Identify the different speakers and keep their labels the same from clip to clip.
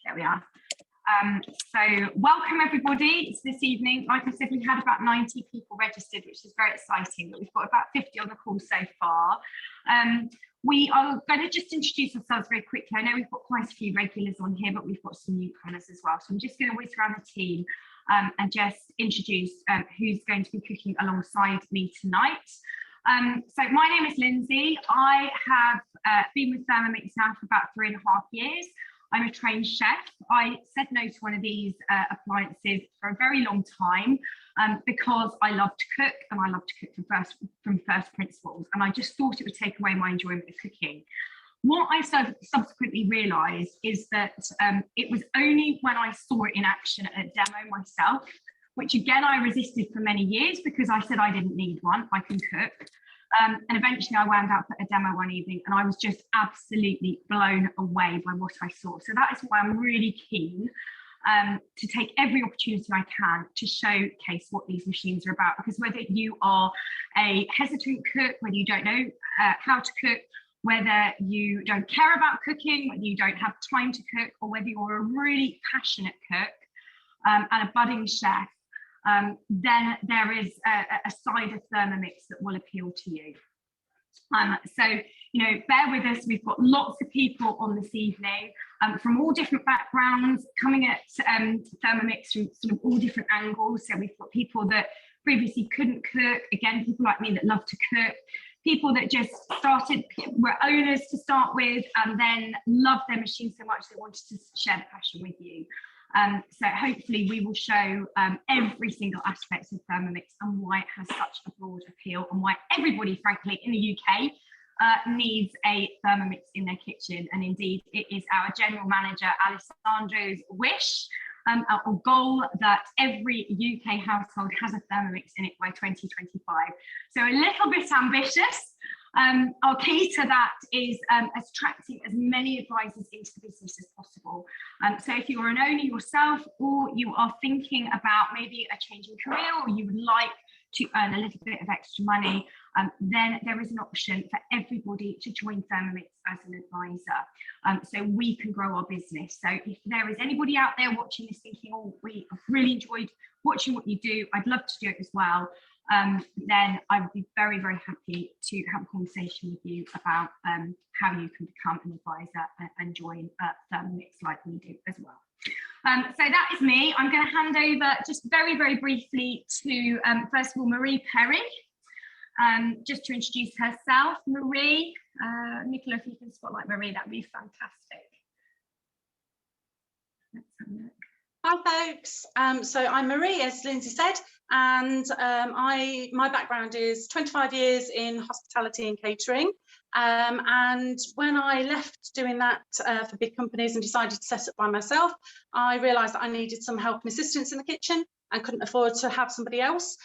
Speaker 1: There we are. So welcome everybody. It's this evening. Like I said, we had about 90 people registered, which is very exciting, but we've got about 50 on the call so far. We are going to just introduce ourselves very quickly. I know we've got quite a few regulars on here, but we've got some newcomers as well. So I'm just going to whiz around the team and just introduce who's going to be cooking alongside me tonight. So my name is Lindsay. I have been with Thermomix now for about 3.5 years. I'm a trained chef. I said no to one of these appliances for a very long time because I love to cook, and I love to cook from first principles. And I just thought it would take away my enjoyment of cooking. What I subsequently realised is that it was only when I saw it in action at a demo myself, which again I resisted for many years because I said I didn't need one, I can cook. And eventually I wound up at a demo one evening and I was just absolutely blown away by what I saw. So that is why I'm really keen to take every opportunity I can to showcase what these machines are about, because whether you are a hesitant cook, whether you don't know how to cook, whether you don't care about cooking, whether you don't have time to cook, or whether you're a really passionate cook and a budding chef, then there is a side of Thermomix that will appeal to you. So, you know, bear with us. We've got lots of people on this evening from all different backgrounds, coming at Thermomix from sort of all different angles. So we've got people that previously couldn't cook, again, people like me that love to cook, people that just were owners to start with and then loved their machine so much they wanted to share the passion with you. So hopefully we will show every single aspect of Thermomix and why it has such a broad appeal and why everybody, frankly, in the UK needs a Thermomix in their kitchen. And indeed, it is our General Manager, Alessandro's wish or goal that every UK household has a Thermomix in it by 2025. So a little bit ambitious. Our key to that is attracting as many advisors into the business as possible. So if you're an owner yourself, or you are thinking about maybe a change in career, or you would like to earn a little bit of extra money, then there is an option for everybody to join Thermomix as an advisor. So we can grow our business. So if there is anybody out there watching this thinking, oh, we have really enjoyed watching what you do, I'd love to do it as well, then I would be very, very happy to have a conversation with you about how you can become an advisor and join Thermomix like we do as well. So that is me. I'm going to hand over just very, very briefly to, first of all, Marie Perry, just to introduce herself. Marie, Nicola, if you can spotlight Marie, that would be fantastic. Let's have a look.
Speaker 2: Hi folks, so I'm Marie, as Lindsay said, and my background is 25 years in hospitality and catering, and when I left doing that for big companies and decided to set up by myself, I realised that I needed some help and assistance in the kitchen and couldn't afford to have somebody else,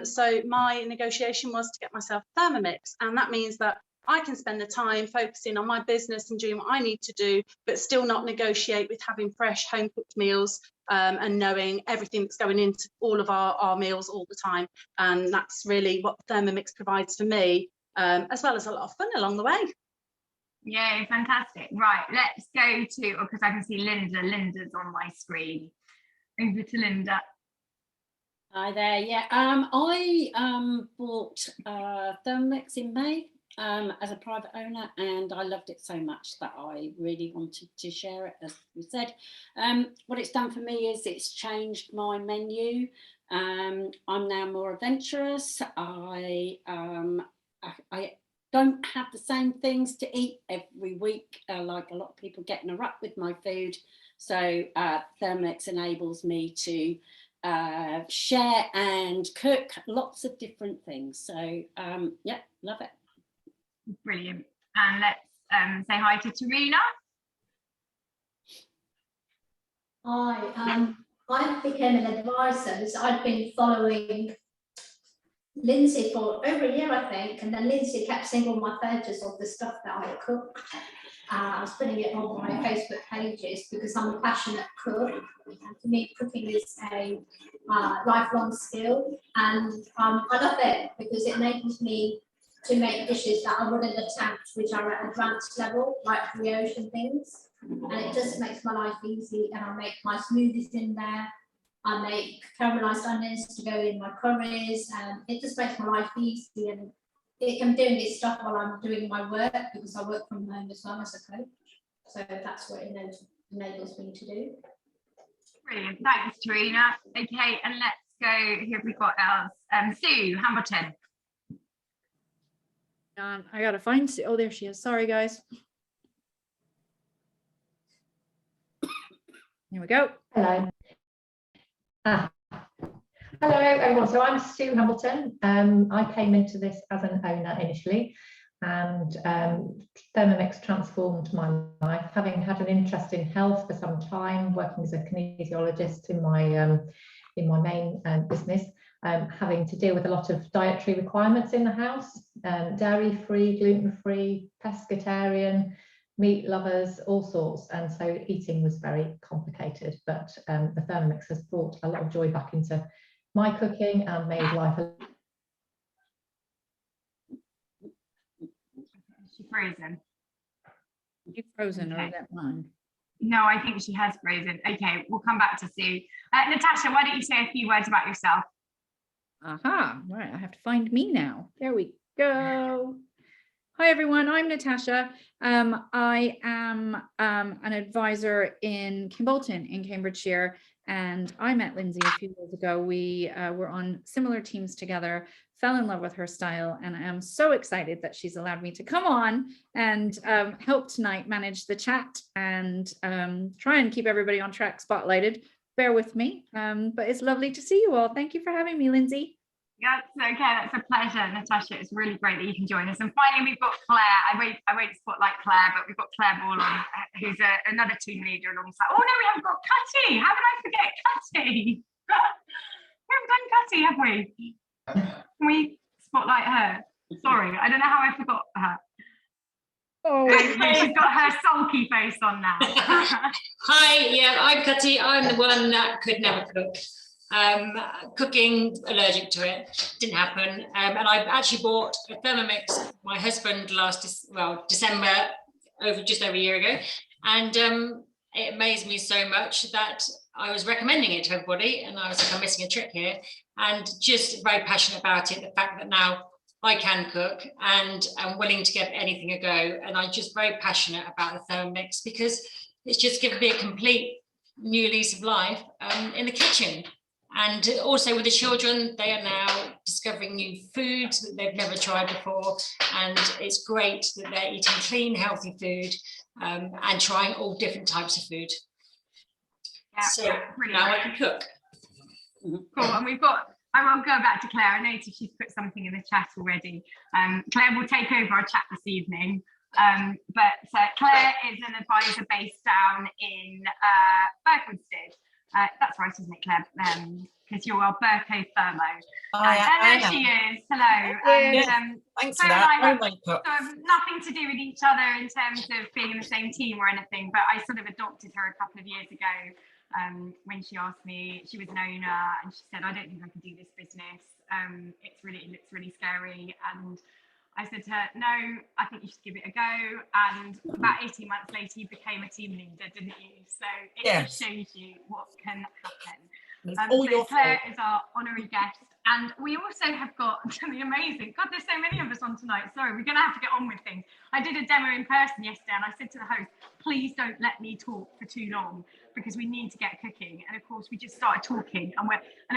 Speaker 2: so my negotiation was to get myself Thermomix, and that means that I can spend the time focusing on my business and doing what I need to do, but still not negotiate with having fresh home cooked meals and knowing everything that's going into all of our meals all the time. And that's really what Thermomix provides for me, as well as a lot of fun along the way.
Speaker 1: Yay, fantastic. Right, let's go to, because I can see Linda. Linda's on my screen. Over to Linda.
Speaker 3: Hi there. Yeah, I bought Thermomix in May. As a private owner, and I loved it so much that I really wanted to share it, as we said. What it's done for me is it's changed my menu. I'm now more adventurous. I don't have the same things to eat every week, like a lot of people get in a rut with my food. So Thermomix enables me to share and cook lots of different things. So yeah, love it.
Speaker 1: Brilliant. And let's say hi to Tarina.
Speaker 4: Hi, I became an advisor. So I'd been following Lindsay for over a year, I think, and then Lindsay kept seeing all my photos of the stuff that I cooked. I was putting it on my Facebook pages because I'm a passionate cook, and for me cooking is a lifelong skill, and I love it because it enables me to make dishes that I wouldn't attempt, which are at advanced level, like brioche and things. and it just makes my life easy. And I make my smoothies in there. I make caramelized onions to go in my curries, and it just makes my life easy. And I'm doing this stuff while I'm doing my work, because I work from home as well as a coach. So that's what it enables me to do.
Speaker 1: Brilliant, thanks, Tarina. Okay, and let's go. Who have we got else? Sue Hamilton.
Speaker 5: I gotta find Sue. Oh, there she is. Sorry, guys. Here we go.
Speaker 6: Hello. Hello, everyone. So I'm Sue Hamilton. I came into this as an owner initially, and Thermomix transformed my life. Having had an interest in health for some time, working as a kinesiologist in my main business, having to deal with a lot of dietary requirements in the house, dairy-free, gluten-free, pescatarian, meat lovers, all sorts. And so eating was very complicated, but the Thermomix has brought a lot of joy back into my cooking and made life
Speaker 1: She's frozen.
Speaker 5: You frozen, or
Speaker 1: Okay.
Speaker 5: is that mine?
Speaker 1: No, I think she has frozen. Okay, we'll come back to Sue. Natasha, why don't you say a few words about yourself?
Speaker 5: Aha, right, I have to find me now. There we go. Hi everyone, I'm Natasha. I am an advisor in Kimbolton in Cambridgeshire, and I met Lindsay a few years ago. We were on similar teams together, fell in love with her style, and I am so excited that she's allowed me to come on and help tonight manage the chat and try and keep everybody on track, spotlighted. Bear with me, but it's lovely to see you all. Thank you for having me, Lindsay.
Speaker 1: Yeah, okay, that's a pleasure, Natasha. It's really great that you can join us. And finally, we've got Claire. I won't spotlight Claire, but we've got Claire Ball on, who's another team leader alongside. Oh no, we haven't got Cutty. How did I forget Cutty? We haven't done Cutty, have we? Can we spotlight her? Sorry, I don't know how I forgot her.
Speaker 5: Oh,
Speaker 1: She's got her sulky face on now.
Speaker 7: Hi, yeah, I'm Cutty. I'm the one that could never cook. Cooking, allergic to it, didn't happen. And I actually bought a Thermomix, my husband December, just over a year ago. And it amazed me so much that I was recommending it to everybody, and I was like, I'm missing a trick here, and just very passionate about it. The fact that now I can cook and I'm willing to give anything a go. And I'm just very passionate about the Thermomix because it's just given me a complete new lease of life in the kitchen. And also with the children, they are now discovering new foods that they've never tried before. And it's great that they're eating clean, healthy food and trying all different types of food.
Speaker 1: Yeah,
Speaker 7: So
Speaker 1: brilliant.
Speaker 7: now I can cook.
Speaker 1: Cool, and we've got, I will go back to Claire. I noticed she's put something in the chat already. Claire will take over our chat this evening. But Claire is an advisor based down in Berkhamsted. That's right, isn't it, Claire? Because you're our Berko Thermo. And there she is. Hello. And,
Speaker 8: Thanks
Speaker 1: Claire
Speaker 8: for that.
Speaker 1: and I have
Speaker 8: Oh my God.
Speaker 1: sort of nothing to do with each other in terms of being in the same team or anything, but I sort of adopted her a couple of years ago when she asked me. She was an owner and she said, I don't think I can do this business. It looks really scary. And I said to her, no, I think you should give it a go. And about 18 months later, you became a team leader, didn't you? So it just shows you what can happen. So Claire is our honorary guest. And we also have got something amazing. God, there's so many of us on tonight. Sorry, we're going to have to get on with things. I did a demo in person yesterday and I said to the host, please don't let me talk for too long because we need to get cooking. And of course, we just started talking and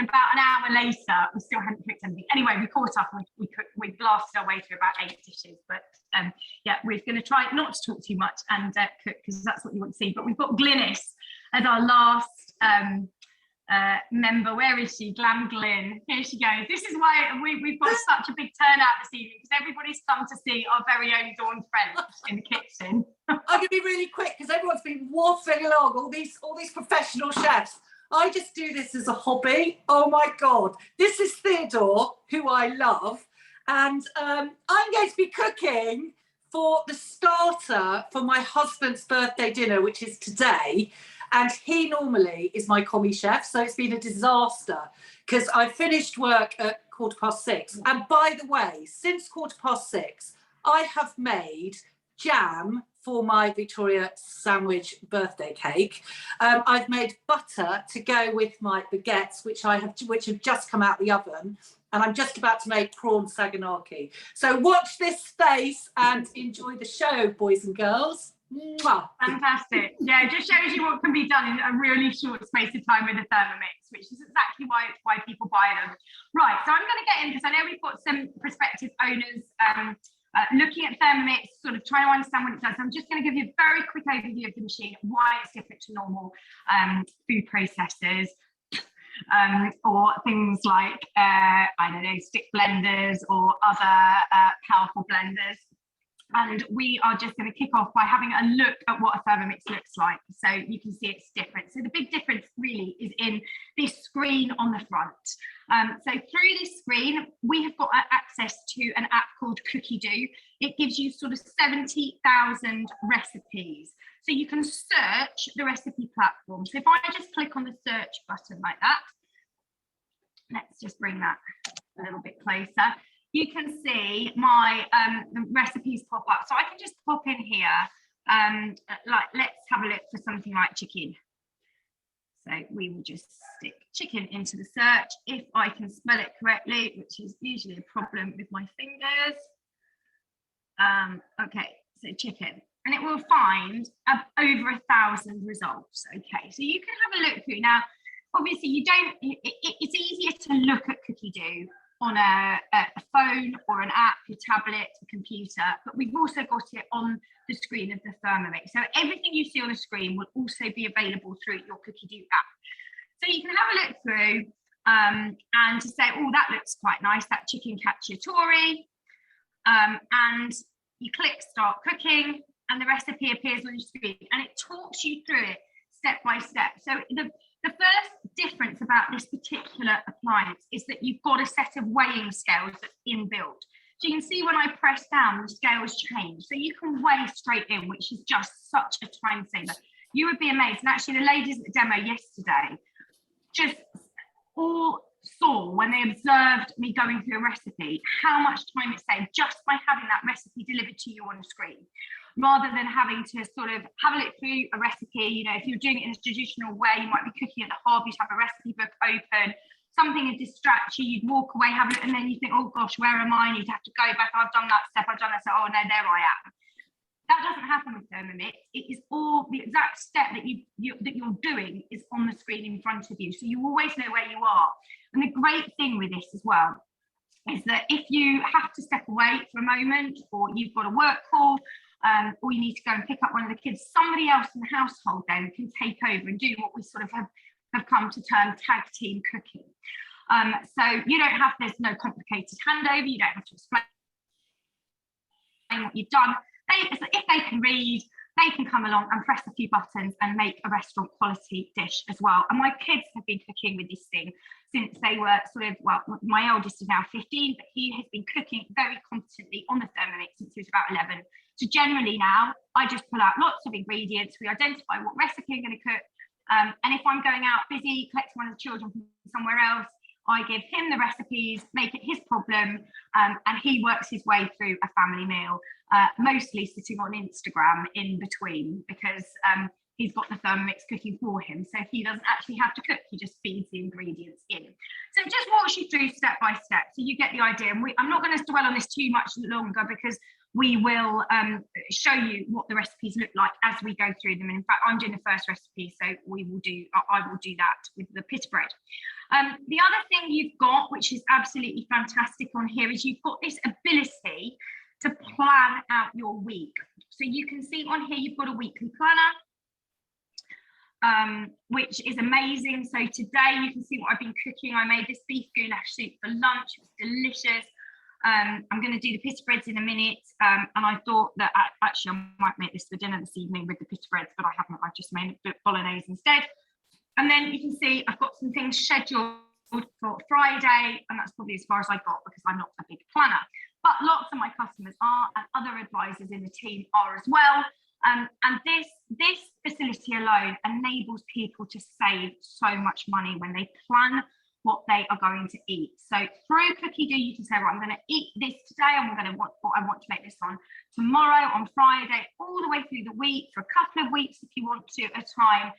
Speaker 1: about an hour later, we still hadn't cooked anything. Anyway, we caught up and we blasted our way through about 8 dishes. But yeah, we're going to try not to talk too much and cook because that's what you want to see. But we've got Glynis as our last member. Where is she? Glam Glyn. Here she goes. This is why we've got such a big turnout this evening because everybody's come to see our very own Dawn French in the kitchen.
Speaker 8: I'm going to be really quick because everyone's been waffling along, all these professional chefs. I just do this as a hobby. Oh my God. This is Theodore, who I love. And I'm going to be cooking for the starter for my husband's birthday dinner, which is today. And he normally is my commie chef. So it's been a disaster because I finished work at 6:15. And by the way, since 6:15, I have made jam for my Victoria sandwich birthday cake. I've made butter to go with my baguettes, which have just come out the oven, and I'm just about to make prawn Saganaki. So watch this space and enjoy the show, boys and girls. Mwah.
Speaker 1: Fantastic. Yeah, it just shows you what can be done in a really short space of time with a Thermomix, which is exactly why people buy them. Right, so I'm going to get in, because I know we've got some prospective owners looking at Thermomix, sort of trying to understand what it does. I'm just going to give you a very quick overview of the machine, why it's different to normal food processors, or things like, I don't know, stick blenders or other powerful blenders. And we are just going to kick off by having a look at what a Thermomix looks like, so you can see it's different. So the big difference really is in this screen on the front. So through this screen, we have got access to an app called Cookie Do. It gives you sort of 70,000 recipes. So you can search the recipe platform. So if I just click on the search button like that, let's just bring that a little bit closer. You can see my recipes pop up. So I can just pop in here, like let's have a look for something like chicken. So we will just stick chicken into the search if I can spell it correctly, which is usually a problem with my fingers. Okay, so chicken, and it will find over 1,000 results. Okay, so you can have a look through. Now, obviously you don't, it's easier to look at Cookie Do on a phone or an app, your tablet, a computer, but we've also got it on the screen of the Thermomix. So everything you see on the screen will also be available through your Cookie Do app. So you can have a look through and to say, oh, that looks quite nice, that chicken cacciatore, and you click start cooking and the recipe appears on your screen and it talks you through it step by step. So the first difference about this particular appliance is that you've got a set of weighing scales that's inbuilt. So you can see when I press down, the scales change. So you can weigh straight in, which is just such a time saver. You would be amazed. And actually the ladies at the demo yesterday just all saw when they observed me going through a recipe, how much time it saved just by having that recipe delivered to you on the screen, rather than having to sort of have a look through a recipe. You know, if you're doing it in a traditional way, you might be cooking at the hob, you'd have a recipe book open, something would distract you, you'd walk away, have it, and then you think, oh gosh, where am I? And you'd have to go back, I've done that step, I've done that step, oh no, there I am. That doesn't happen with Thermomix. It is all the exact step that you're doing is on the screen in front of you. So you always know where you are. And the great thing with this as well is that if you have to step away for a moment, or you've got a work call, or you need to go and pick up one of the kids, somebody else in the household then can take over and do what we sort of have come to term tag team cooking. So you don't have, there's no complicated handover, you don't have to explain what you've done. If they can read, they can come along and press a few buttons and make a restaurant quality dish as well. And my kids have been cooking with this thing since they were sort of, well, my eldest is now 15, but he has been cooking very competently on the Thermomix since he was about 11. So generally now, I just pull out lots of ingredients, we identify what recipe I'm going to cook, and if I'm going out busy, collecting one of the children from somewhere else, I give him the recipes, make it his problem, and he works his way through a family meal, mostly sitting on Instagram in between, because he's got the Thermomix cooking for him. So he doesn't actually have to cook, he just feeds the ingredients in. So it just walks you through step by step, so you get the idea. And I'm not going to dwell on this too much longer, because we will show you what the recipes look like as we go through them. And in fact, I'm doing the first recipe, so I will do that with the Pitta Bread. The other thing you've got, which is absolutely fantastic on here, is you've got this ability to plan out your week. So you can see on here, you've got a weekly planner, which is amazing. So today you can see what I've been cooking. I made this beef goulash soup for lunch. It was delicious. I'm going to do the Pitta Breads in a minute, and I thought that actually I might make this for dinner this evening with the Pitta Breads, but I haven't. I've just made bolognese instead. And then you can see I've got some things scheduled for Friday, and that's probably as far as I got, because I'm not a big planner. But lots of my customers are, and other advisors in the team are as well. And this facility alone enables people to save so much money when they plan what they are going to eat. So through Cookie Do, you can say, right, I'm going to eat this today, I'm going to what I want to make this on tomorrow, on Friday, all the way through the week, for a couple of weeks if you want to at a time.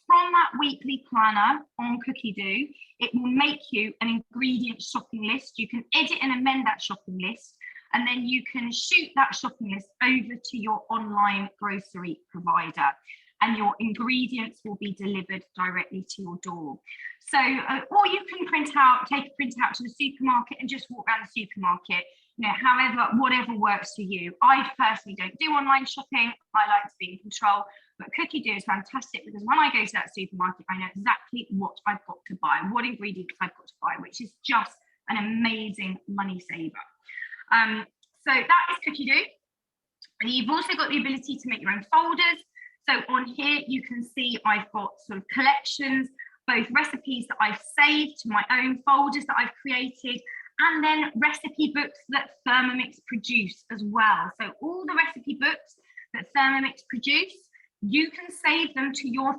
Speaker 1: From that weekly planner on Cookie Do, it will make you an ingredient shopping list. You can edit and amend that shopping list, and then you can shoot that shopping list over to your online grocery provider, and your ingredients will be delivered directly to your door. So, or you can take a print out to the supermarket and just walk around the supermarket, you know, however, whatever works for you. I personally don't do online shopping. I like to be in control, but Cookie Do is fantastic because when I go to that supermarket, I know exactly what I've got to buy, what ingredients I've got to buy, which is just an amazing money saver. So that is Cookie Do. And you've also got the ability to make your own folders. So on here, you can see I've got sort of collections, both recipes that I've saved to my own folders that I've created, and then recipe books that Thermomix produce as well. So all the recipe books that Thermomix produce, you can save them to your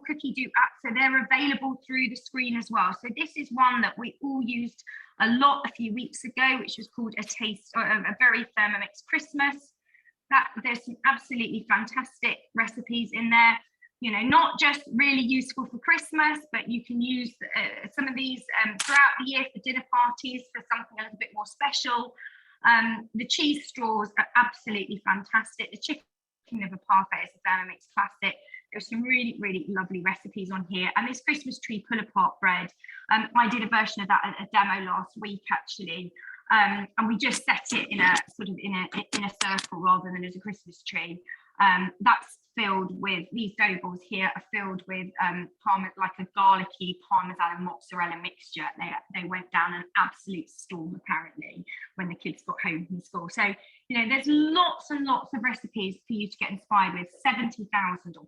Speaker 1: Cookie Do app, so they're available through the screen as well. So this is one that we all used a lot a few weeks ago, which was called a very Thermomix Christmas. That there's some absolutely fantastic recipes in there, you know, not just really useful for Christmas, but you can use some of these throughout the year for dinner parties, for something a little bit more special. The cheese straws are absolutely fantastic. The chicken liver parfait is a Thermomix classic. There's some really, really lovely recipes on here. And this Christmas tree pull-apart bread, I did a version of that at a demo last week, actually. And we just set it in a sort of in a circle rather than as a Christmas tree. That's filled with, these dough balls here are filled with like a garlicky Parmesan and mozzarella mixture. They went down an absolute storm apparently when the kids got home from school. So, you know, there's lots and lots of recipes for you to get inspired with, 70,000 of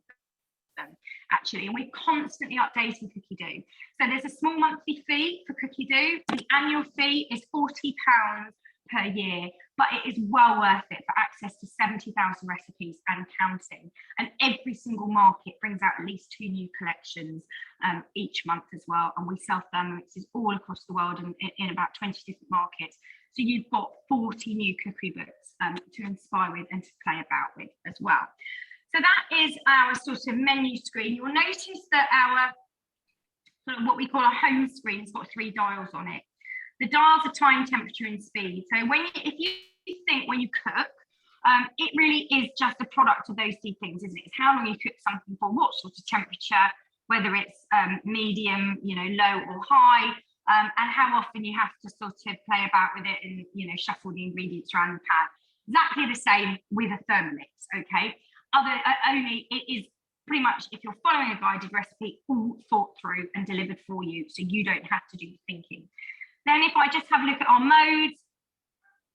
Speaker 1: them actually, and we're constantly updating Cookie Do. So there's a small monthly fee for Cookie Do. The annual fee is £40 per year, but it is well worth it for access to 70,000 recipes and counting. And every single market brings out at least 2 new collections each month as well. And we sell Thermomixes all across the world in about 20 different markets. So you've got 40 new cookery books to inspire with and to play about with as well. So that is our sort of menu screen. You'll notice that our sort of what we call a home screen has got 3 dials on it. The dials are time, temperature, and speed. So if you think when you cook, it really is just a product of those 2 things, isn't it? It's how long you cook something for, what sort of temperature, whether it's medium, you know, low or high, and how often you have to sort of play about with it and, you know, shuffle the ingredients around the pan. Exactly the same with a Thermomix, okay? Only it is pretty much, if you're following a guided recipe, all thought through and delivered for you, so you don't have to do the thinking. Then if I just have a look at our modes,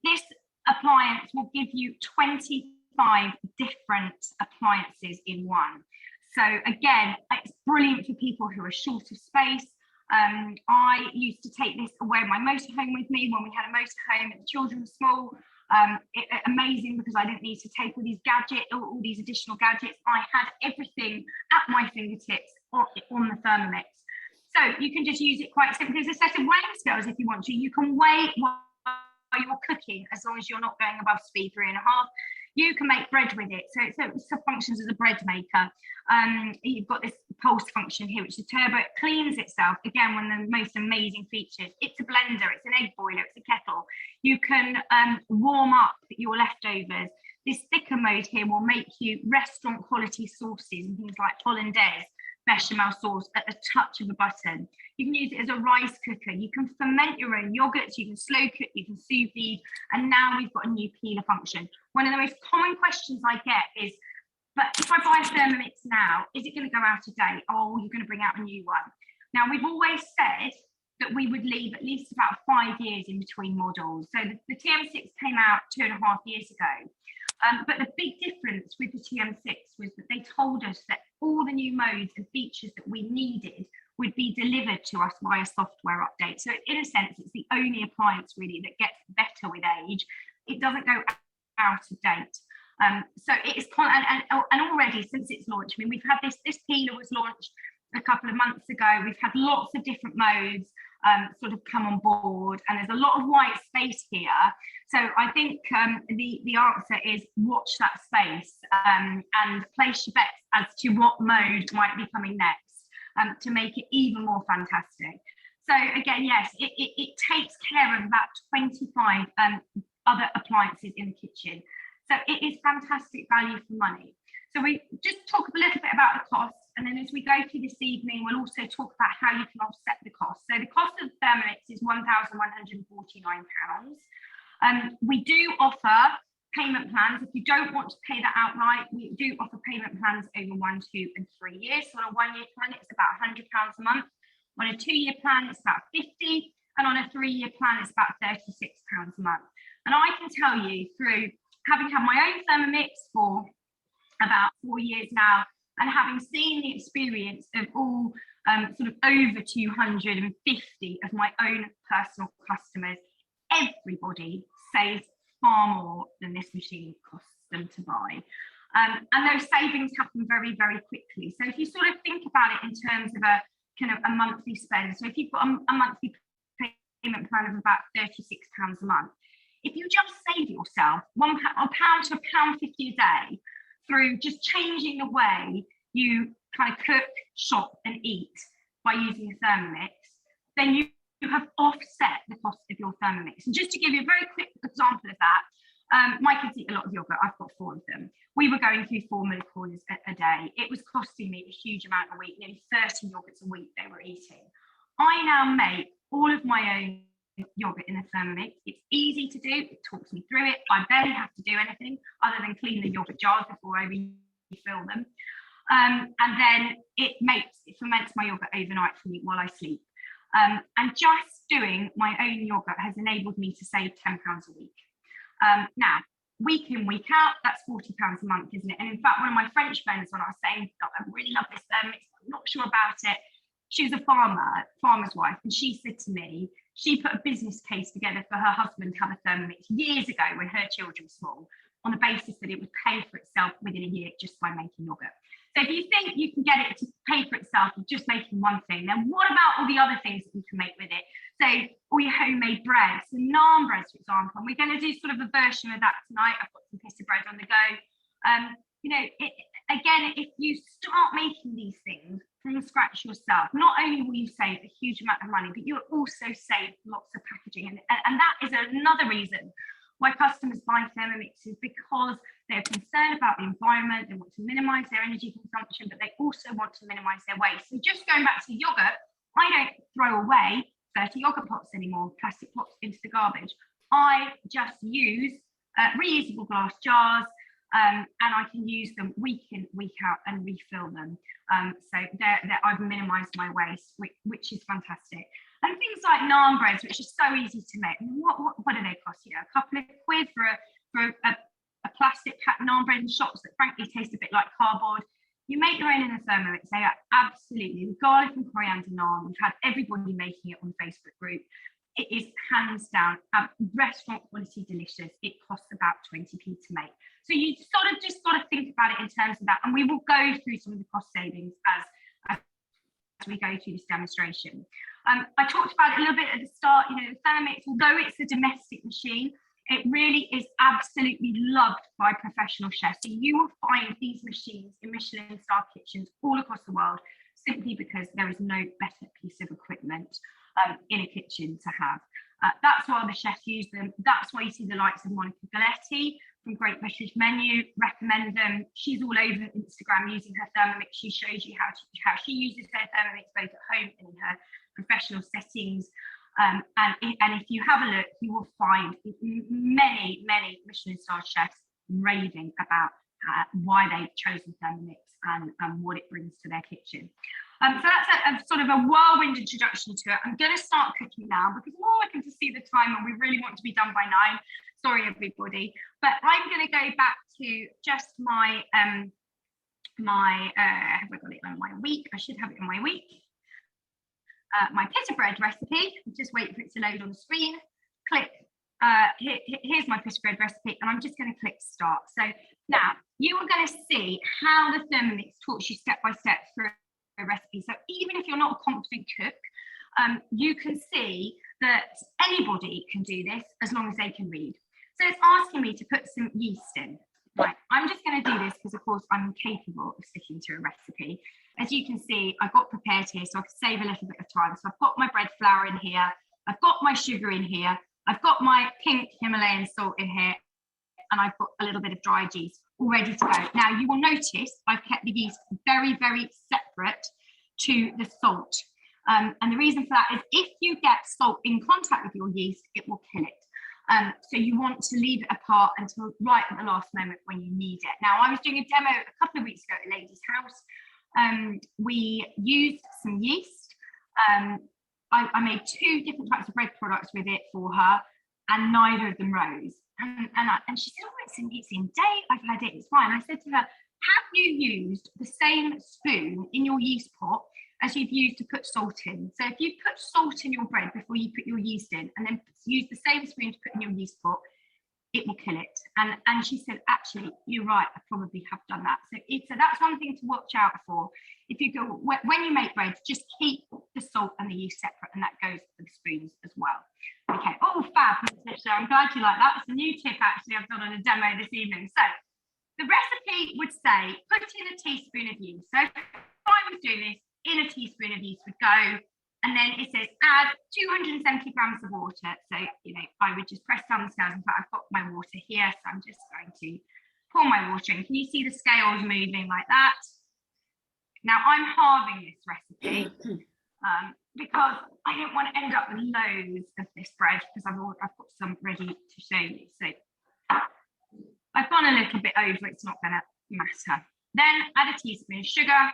Speaker 1: this appliance will give you 25 different appliances in one. So again, it's brilliant for people who are short of space. I used to take this away in my motorhome with me when we had a motorhome and the children were small. Amazing because I didn't need to take all these gadgets, all these additional gadgets. I had everything at my fingertips on the Thermomix. So you can just use it quite simply as a set of weighing scales if you want to. You can weigh while you're cooking as long as you're not going above speed 3.5. You can make bread with it. So it functions as a bread maker. You've got this pulse function here, which is turbo. It cleans itself. Again, one of the most amazing features. It's a blender, it's an egg boiler, it's a kettle. You can warm up your leftovers. This thicker mode here will make you restaurant quality sauces and things like hollandaise, bechamel sauce at the touch of a button. You can use it as a rice cooker. You can ferment your own yogurts. You can slow cook. You can sous vide. And now we've got a new peeler function. One of the most common questions I get is, but if I buy a Thermomix now, is it going to go out of date? Oh, you're going to bring out a new one. Now, we've always said that we would leave at least about 5 years in between models. So the TM6 came out 2.5 years ago. But the big difference with the TM6 was that they told us that all the new modes and features that we needed would be delivered to us via software update. So in a sense, it's the only appliance really that gets better with age. It doesn't go out of date. So it is, and already since its launch, I mean, we've had this peeler was launched a couple of months ago. We've had lots of different modes sort of come on board, and there's a lot of white space here. So I think the answer is watch that space and place your bets as to what mode might be coming next to make it even more fantastic. So again, yes, it takes care of about 25 other appliances in the kitchen. So it is fantastic value for money. So we just talk a little bit about the cost, and then as we go through this evening, we'll also talk about how you can offset the cost. So the cost of Thermomix is £1,149. We do offer payment plans. If you don't want to pay that outright, we do offer payment plans over 1, 2 and 3 years. So on a 1-year plan, it's about £100 a month. On a 2-year plan, it's about 50, and on a 3-year plan, it's about £36 a month. And I can tell you, through having had my own Thermomix for about 4 years now, and having seen the experience of all sort of over 250 of my own personal customers, everybody saves far more than this machine costs them to buy. And those savings happen very, very quickly. So if you sort of think about it in terms of a kind of a monthly spend, so if you've got a monthly payment plan of about £36 a month, if you just save yourself £1 to £1.50 a day through just changing the way you kind of cook, shop and eat by using a Thermomix, then you have offset the cost of your Thermomix. And just to give you a very quick example of that, my kids eat a lot of yogurt. I've got 4 of them. We were going through 4 millicorns a day. It was costing me a huge amount a week, nearly 30 yogurts a week they were eating. I now make all of my own yogurt in the Thermomix. It's easy to do. It talks me through it. I barely have to do anything other than clean the yogurt jars before I refill them. And then it ferments my yogurt overnight for me while I sleep. And just doing my own yogurt has enabled me to save £10 a week. Now, week in, week out, that's £40 a month, isn't it? And in fact, one of my French friends, when I was saying, oh, I really love this Thermomix, I'm not sure about it. She was a farmer's wife, and she said to me, she put a business case together for her husband to have a Thermomix years ago when her children were small, on the basis that it would pay for itself within a year just by making yogurt. So if you think you can get it to pay for itself with just making one thing, then what about all the other things that you can make with it? So all your homemade breads, the naan breads, for example, and we're going to do sort of a version of that tonight. I've got some Pitta Bread on the go. Again, if you start making these things from scratch yourself, not only will you save a huge amount of money, but you'll also save lots of packaging. And that is another reason why customers buy Thermomix, is because they're concerned about the environment, they want to minimize their energy consumption, but they also want to minimize their waste. So just going back to yogurt, I don't throw away 30 yogurt pots anymore, plastic pots into the garbage. I just use reusable glass jars, and I can use them week in, week out and refill them. So I've minimized my waste, which is fantastic. And things like naan breads, which is so easy to make. What do they cost you? A couple of quid for a plastic packed naan bread in shops that frankly taste a bit like cardboard. You make your own in the Thermomix. They are absolutely the garlic and coriander naan. We've had everybody making it on the Facebook group. It is hands down restaurant quality delicious. It costs about 20p to make. So you sort of just got to think about it in terms of that. And we will go through some of the cost savings as we go through this demonstration. I talked about it a little bit at the start. The Thermomix, although it's a domestic machine, it really is absolutely loved by professional chefs. So you will find these machines in Michelin-star kitchens all across the world, simply because there is no better piece of equipment in a kitchen to have. That's why the chefs use them. That's why you see the likes of Monica Galetti from Great British Menu recommend them. She's all over Instagram using her Thermomix. She shows you how she uses her Thermomix both at home and in her professional settings. And if you have a look, you will find many Michelin-star chefs raving about why they've chosen Thermomix and what it brings to their kitchen. So that's a sort of a whirlwind introduction to it. I'm going to start cooking now because we're all looking to see the time and we really want to be done by 9. Sorry, everybody. But I'm going to go back to just my, have I got it on my week? I should have it on my week. My Pitta Bread recipe. Just wait for it to load on the screen. Click. Here's my Pitta Bread recipe, and I'm just going to click start. So now you are going to see how the Thermomix talks you step by step through recipes recipe. So even if you're not a confident cook, you can see that anybody can do this as long as they can read. So it's asking me to put some yeast in. Right, I'm just going to do this because, of course, I'm incapable of sticking to a recipe. As you can see, I've got prepared here, so I can save a little bit of time. So I've got my bread flour in here. I've got my sugar in here. I've got my pink Himalayan salt in here. And I've got a little bit of dried yeast all ready to go. Now, you will notice I've kept the yeast very, very separate to the salt. And the reason for that is if you get salt in contact with your yeast, it will kill it. So you want to leave it apart until right at the last moment when you need it. Now, I was doing a demo a couple of weeks ago at a lady's house. We used some yeast. I made 2 different types of bread products with it for her, and neither of them rose. And she said, oh, it's in date, I've had it, it's fine. I said to her, have you used the same spoon in your yeast pot as you've used to put salt in? So if you put salt in your bread before you put your yeast in, and then use the same spoon to put in your yeast pot, it will kill it. And she said, actually, you're right, I probably have done that. So that's one thing to watch out for. If you go, when you make bread, just keep the salt and the yeast separate, and that goes for the spoons as well. Okay, oh, fab, I'm glad you like that. It's a new tip, actually, I've done on a demo this evening. So the recipe would say, put in a teaspoon of yeast. So if I was doing this, in a teaspoon of yeast would go, and then it says add 270 grams of water. So, I would just press down the scales. In fact, I've got my water here, so I'm just going to pour my water in. Can you see the scales moving like that? Now, I'm halving this recipe because I don't want to end up with loads of this bread, because I've got some ready to show you. So I've gone a little bit over, it's not going to matter. Then add a teaspoon of sugar.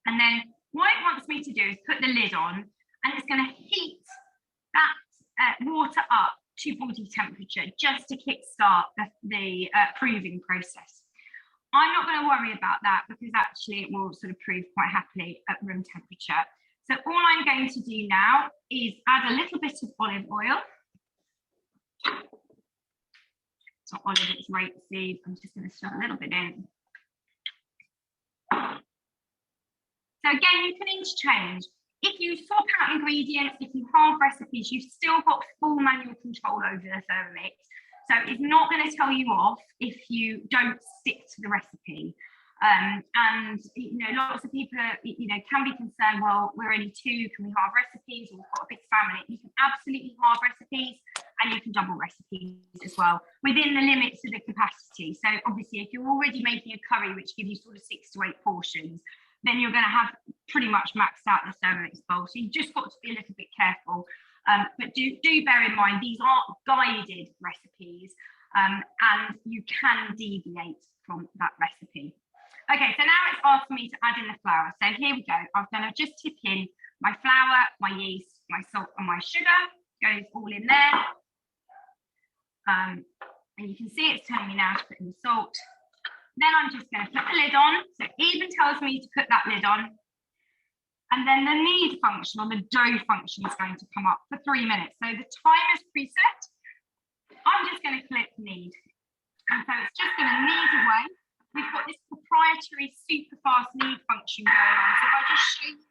Speaker 1: And then what it wants me to do is put the lid on, and it's going to heat that water up to body temperature just to kickstart the proving process. I'm not going to worry about that because actually it will sort of prove quite happily at room temperature. So all I'm going to do now is add a little bit of olive oil. It's not olive, it's rapeseed. I'm just going to stir a little bit in. So again, you can interchange. If you swap out ingredients, if you halve recipes, you've still got full manual control over the Thermomix. So it's not going to tell you off if you don't stick to the recipe. And lots of people can be concerned, well, we're only 2, can we halve recipes? Or we've got a big family. You can absolutely halve recipes, and you can double recipes as well within the limits of the capacity. So obviously, if you're already making a curry which gives you sort of 6 to 8 portions, then you're going to have pretty much maxed out the Thermomix bowl. So you've just got to be a little bit careful. But do bear in mind, these aren't guided recipes, and you can deviate from that recipe. Okay, so now it's asking me to add in the flour. So here we go. I'm going to just tip in my flour, my yeast, my salt, and my sugar. Goes all in there. And you can see it's telling me now to put in the salt. Then I'm just going to put the lid on. So it even tells me to put that lid on. And then the knead function, or the dough function, is going to come up for 3 minutes. So the timer's preset. I'm just going to click knead. And so it's just going to knead away. We've got this proprietary super fast knead function going on. So if I just show you,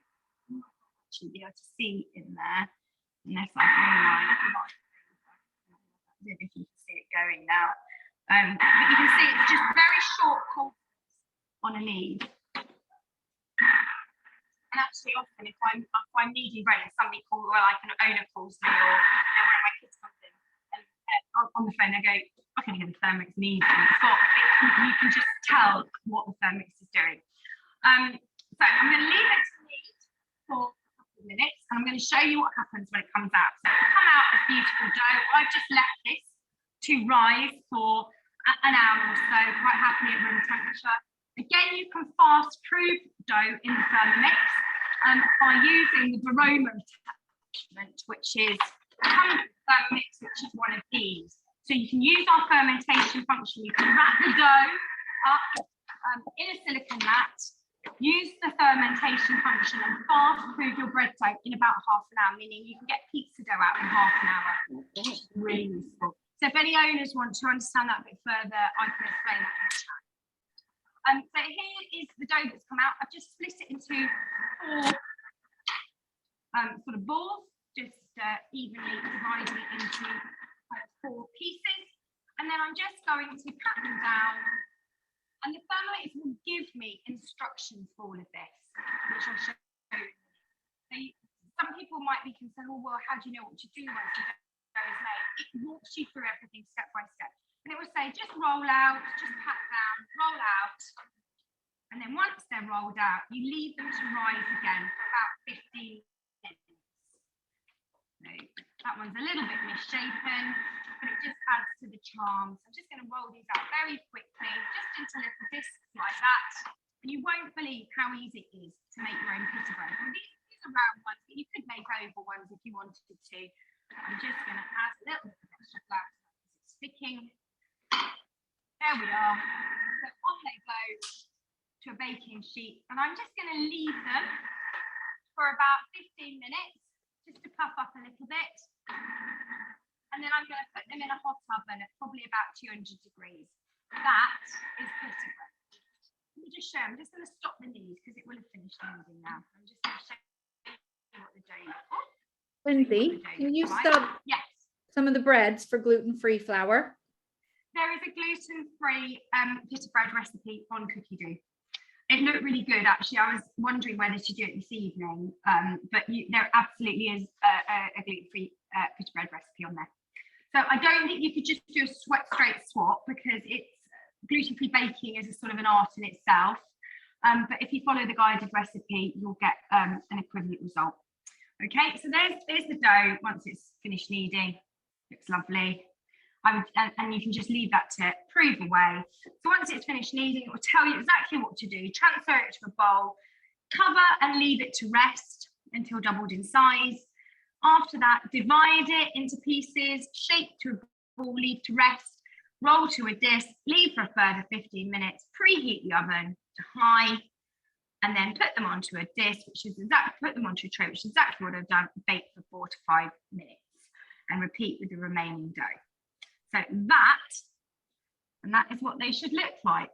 Speaker 1: you might actually be able to see in there, unless I realise. I don't know if you can see it going now. But you can see it's just very short pulses on a knead. And actually, often if I'm kneading bread and somebody calls, well, like an owner calls me, or one of my kids comes in and on the phone, they go, I can hear the Thermomix kneading. You can just tell what the Thermomix is doing. So I'm going to leave it to knead for a couple of minutes, and I'm going to show you what happens when it comes out. So it'll come out as beautiful dough. I've just left this to rise for an hour or so, quite happily at room temperature. Again, you can fast proof dough in the Thermomix by using the barometer attachment, which is Thermomix, which is one of these. So you can use our fermentation function. You can wrap the dough up in a silicone mat, use the fermentation function, and fast proof your bread dough in about half an hour, meaning you can get pizza dough out in half an hour. It's really useful. So if any owners want to understand that a bit further, I can explain that in the chat. So here is the dough that's come out. I've just split it into 4 sort of balls, just evenly dividing it into 4 pieces. And then I'm just going to cut them down. And the Thermomix will give me instructions for all of this, which I'll show you. So some people might be concerned, oh, well, how do you know what to do once the dough is made? It walks you through everything step by step. And it will say, just roll out, just pat down, roll out. And then once they're rolled out, you leave them to rise again for about 15 minutes. So that one's a little bit misshapen, but it just adds to the charm. So I'm just going to roll these out very quickly, just into little discs like that. And you won't believe how easy it is to make your own pita bread. Well, these are round ones, but you could make oval ones if you wanted to. I'm just going to add a little bit of extra flour because it's sticking. There we are. So on they go to a baking sheet, and I'm just going to leave them for about 15 minutes just to puff up a little bit. And then I'm going to put them in a hot oven at probably about 200 degrees. That is pita bread. Let me just show you. I'm just going to stop the knees because it will have finished kneading now. I'm just going to show you what the dough looks like.
Speaker 5: Lindsay, can you stub some of the breads for gluten-free flour?
Speaker 1: There is a gluten-free pita bread recipe on Cookie Dough. It looked really good, actually. I was wondering whether to do it this evening, but there absolutely is a gluten-free pita bread recipe on there. So I don't think you could just do a straight swap because it's gluten-free baking is a sort of an art in itself. But if you follow the guided recipe, you'll get an equivalent result. Okay, so there's the dough once it's finished kneading. Looks lovely. And you can just leave that to prove away. So once it's finished kneading, it will tell you exactly what to do. Transfer it to a bowl, cover and leave it to rest until doubled in size. After that, divide it into pieces, shape to a ball, leave to rest, roll to a disc, leave for a further 15 minutes, preheat the oven to high, and then put them onto a disc, put them onto a tray, which is exactly what I've done, bake for 4 to 5 minutes, and repeat with the remaining dough. So that is what they should look like.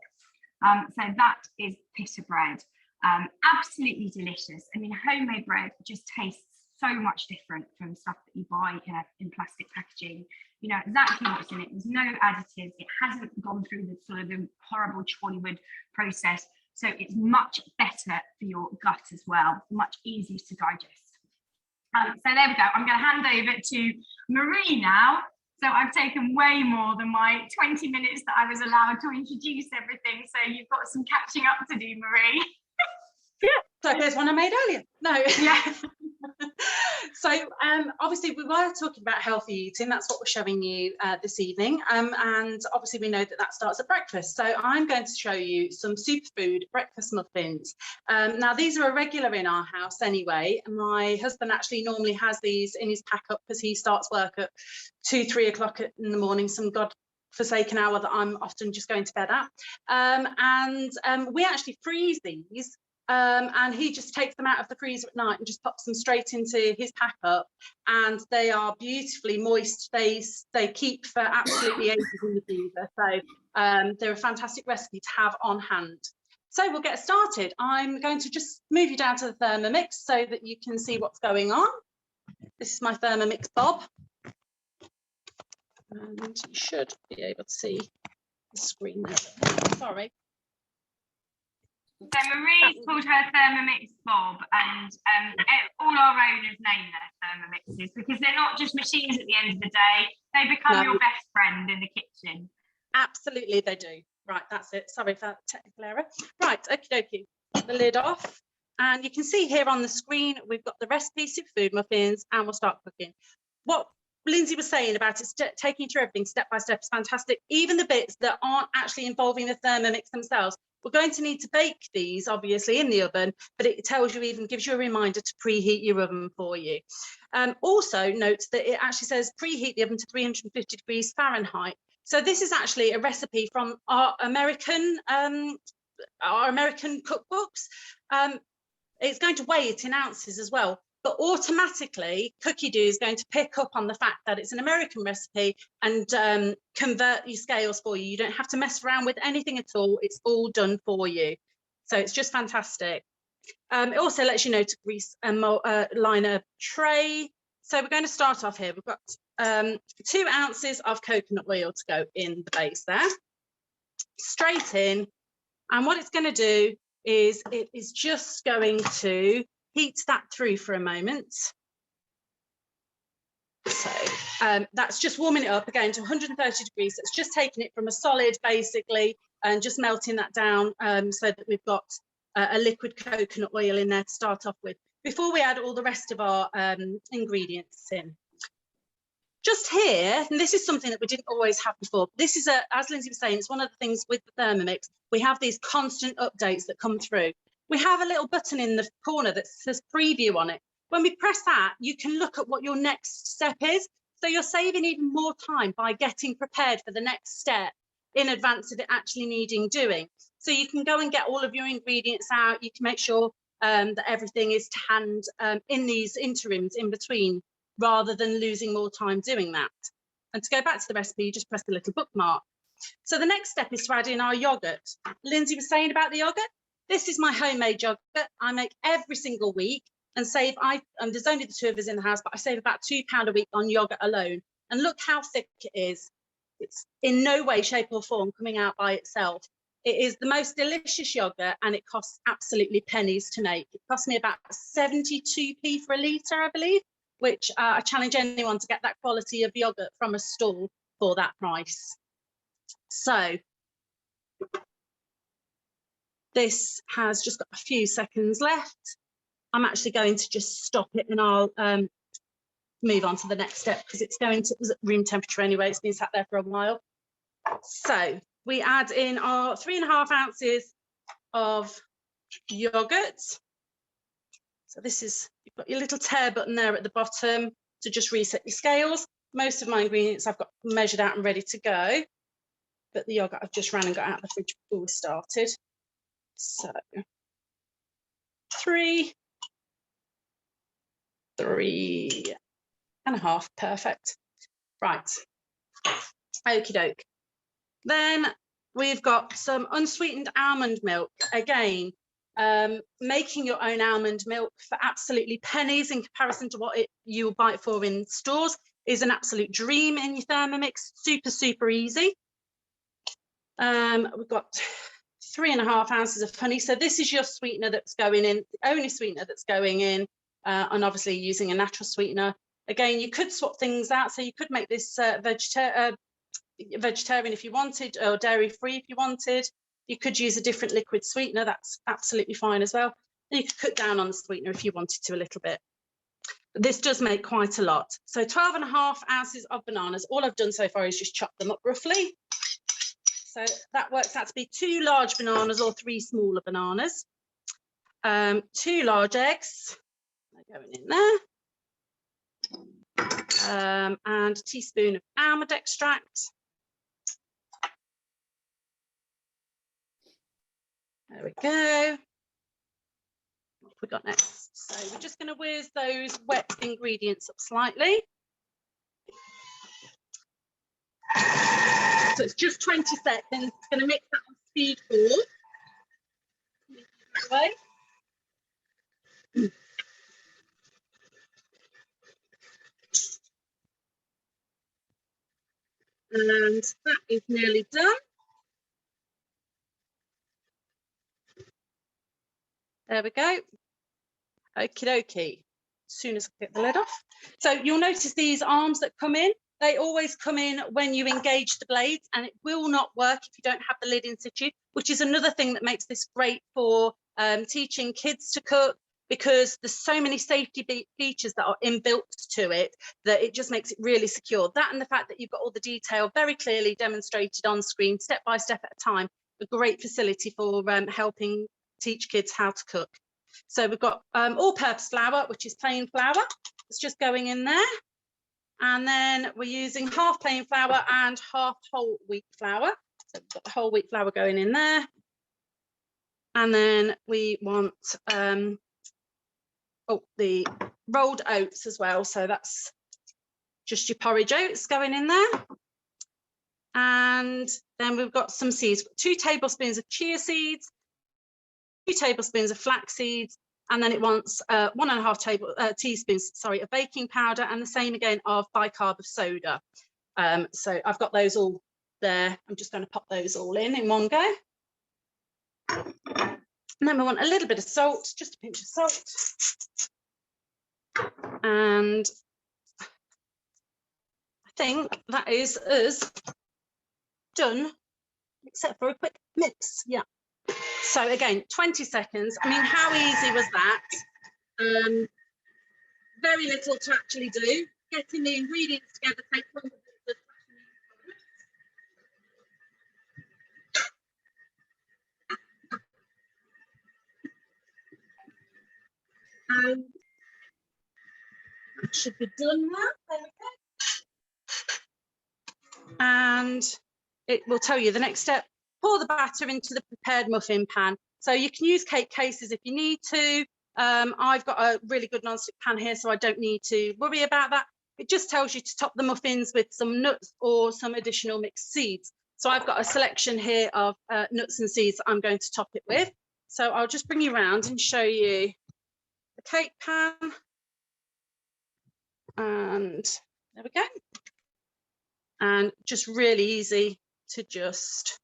Speaker 1: So that is pita bread. Absolutely delicious. I mean, homemade bread just tastes so much different from stuff that you buy in plastic packaging. You know exactly what's in it. There's no additives. It hasn't gone through the sort of the horrible Hollywood process. So it's much better for your gut as well, much easier to digest. So there we go. I'm going to hand over to Marie now. So I've taken way more than my 20 minutes that I was allowed to introduce everything. So you've got some catching up to do, Marie.
Speaker 2: Yeah, so here's one I made earlier. No,
Speaker 1: yeah.
Speaker 2: So obviously we were talking about healthy eating. That's what we're showing you this evening. And obviously we know that starts at breakfast. So I'm going to show you some superfood breakfast muffins. Now these are a regular in our house anyway. My husband actually normally has these in his pack up because he starts work at 2-3 o'clock in the morning, some godforsaken hour that I'm often just going to bed at. And we actually freeze these. And he just takes them out of the freezer at night and just pops them straight into his pack up, and they are beautifully moist. They keep for absolutely ages in the freezer, so they're a fantastic recipe to have on hand. So we'll get started. I'm going to just move you down to the Thermomix so that you can see what's going on. This is my Thermomix Bob, and you should be able to see the screen there. Sorry.
Speaker 1: So Marie's called her Thermomix Bob, and all our owners name their Thermomixes because they're not just machines at the end of the day, they become your best friend in the kitchen.
Speaker 2: Absolutely, they do. Right, that's it. Sorry for that technical error. Right, okie dokie. Put the lid off, and you can see here on the screen we've got the recipe, Superfood muffins, and we'll start cooking. What Lindsay was saying about it, taking through everything step by step is fantastic. Even the bits that aren't actually involving the Thermomix themselves. We're going to need to bake these, obviously, in the oven, but it tells you, even gives you a reminder to preheat your oven for you. Also, note that it actually says preheat the oven to 350 degrees Fahrenheit. So this is actually a recipe from our American cookbooks. It's going to weigh it in ounces as well. but automatically cookie dough is going to pick up on the fact that it's an American recipe and convert your scales for you. You don't have to mess around with anything at all. It's all done for you. So it's just fantastic. It also lets you know to grease and line a tray. So we're going to start off here. We've got 2 ounces of coconut oil to go in the base there, straight in. And what it's going to do is it is just going to heat that through for a moment. So that's just warming it up again to 130 degrees. So it's just taking it from a solid basically and just melting that down so that we've got a liquid coconut oil in there to start off with before we add all the rest of our ingredients in. Just here, and this is something that we didn't always have before. This is, as Lindsay was saying, it's one of the things with the Thermomix. We have these constant updates that come through. We have a little button in the corner that says preview on it. When we press that, you can look at what your next step is. So you're saving even more time by getting prepared for the next step in advance of it actually needing doing. So you can go and get all of your ingredients out. You can make sure that everything is to hand in these interims in between, rather than losing more time doing that. And to go back to the recipe, you just press the little bookmark. So the next step is to add in our yogurt. Lindsay was saying about the yogurt. This is my homemade yogurt. I make every single week and save, there's only the 2 of us in the house, but I save about £2 a week on yogurt alone. And look how thick it is. It's in no way, shape or form coming out by itself. It is the most delicious yogurt and it costs absolutely pennies to make. It cost me about 72p for a litre, I believe, which I challenge anyone to get that quality of yogurt from a stall for that price. So this has just got a few seconds left. I'm actually going to just stop it and I'll move on to the next step because it was at room temperature anyway. It's been sat there for a while. So we add in our 3.5 ounces of yogurt. So this is, you've got your little tear button there at the bottom to just reset your scales. Most of my ingredients I've got measured out and ready to go, but the yogurt I've just ran and got out of the fridge before we started. So 3.5, perfect. Right, okie doke. Then we've got some unsweetened almond milk. Again, making your own almond milk for absolutely pennies in comparison to what you'll buy it for in stores is an absolute dream in your Thermomix. Super, super easy. We've got 3.5 ounces of honey. So this is your sweetener that's going in, the only sweetener that's going in, and obviously using a natural sweetener. Again, you could swap things out. So you could make this vegetarian if you wanted, or dairy-free if you wanted. You could use a different liquid sweetener. That's absolutely fine as well. And you could cut down on the sweetener if you wanted to a little bit. But this does make quite a lot. So 12.5 ounces of bananas. All I've done so far is just chop them up roughly. So that works out to be 2 large bananas or 3 smaller bananas. 2 large eggs. They're going in there. And a teaspoon of almond extract. There we go. What have we got next? So we're just going to whiz those wet ingredients up slightly. So it's just 20 seconds. Going to mix that on speed 4. And that is nearly done. There we go. Okie dokie. As soon as I get the lid off. So you'll notice these arms that come in, they always come in when you engage the blades, and it will not work if you don't have the lid in situ, which is another thing that makes this great for teaching kids to cook, because there's so many safety features that are inbuilt to it that it just makes it really secure. That and the fact that you've got all the detail very clearly demonstrated on screen, step by step at a time, a great facility for helping teach kids how to cook. So we've got all-purpose flour, which is plain flour. It's just going in there. And then we're using half plain flour and half whole wheat flour. So we've got the whole wheat flour going in there. And then we want the rolled oats as well. So that's just your porridge oats going in there. And then we've got some seeds, 2 tablespoons of chia seeds, 2 tablespoons of flax seeds, and then it wants 1.5 teaspoons, of baking powder, and the same again of bicarb of soda. So I've got those all there. I'm just going to pop those all in one go. And then we want a little bit of salt, just a pinch of salt. And I think that is us done, except for a quick mix. Yeah. So again, 20 seconds. I mean, how easy was that? Very little to actually do. Getting the ingredients together takes longer than that should be done now. There we go. And it will tell you the next step. Pour the batter into the prepared muffin pan. So you can use cake cases if you need to. I've got a really good non-stick pan here, so I don't need to worry about that. It just tells you to top the muffins with some nuts or some additional mixed seeds. So I've got a selection here of nuts and seeds that I'm going to top it with. So I'll just bring you around and show you the cake pan. And there we go. And just really easy to just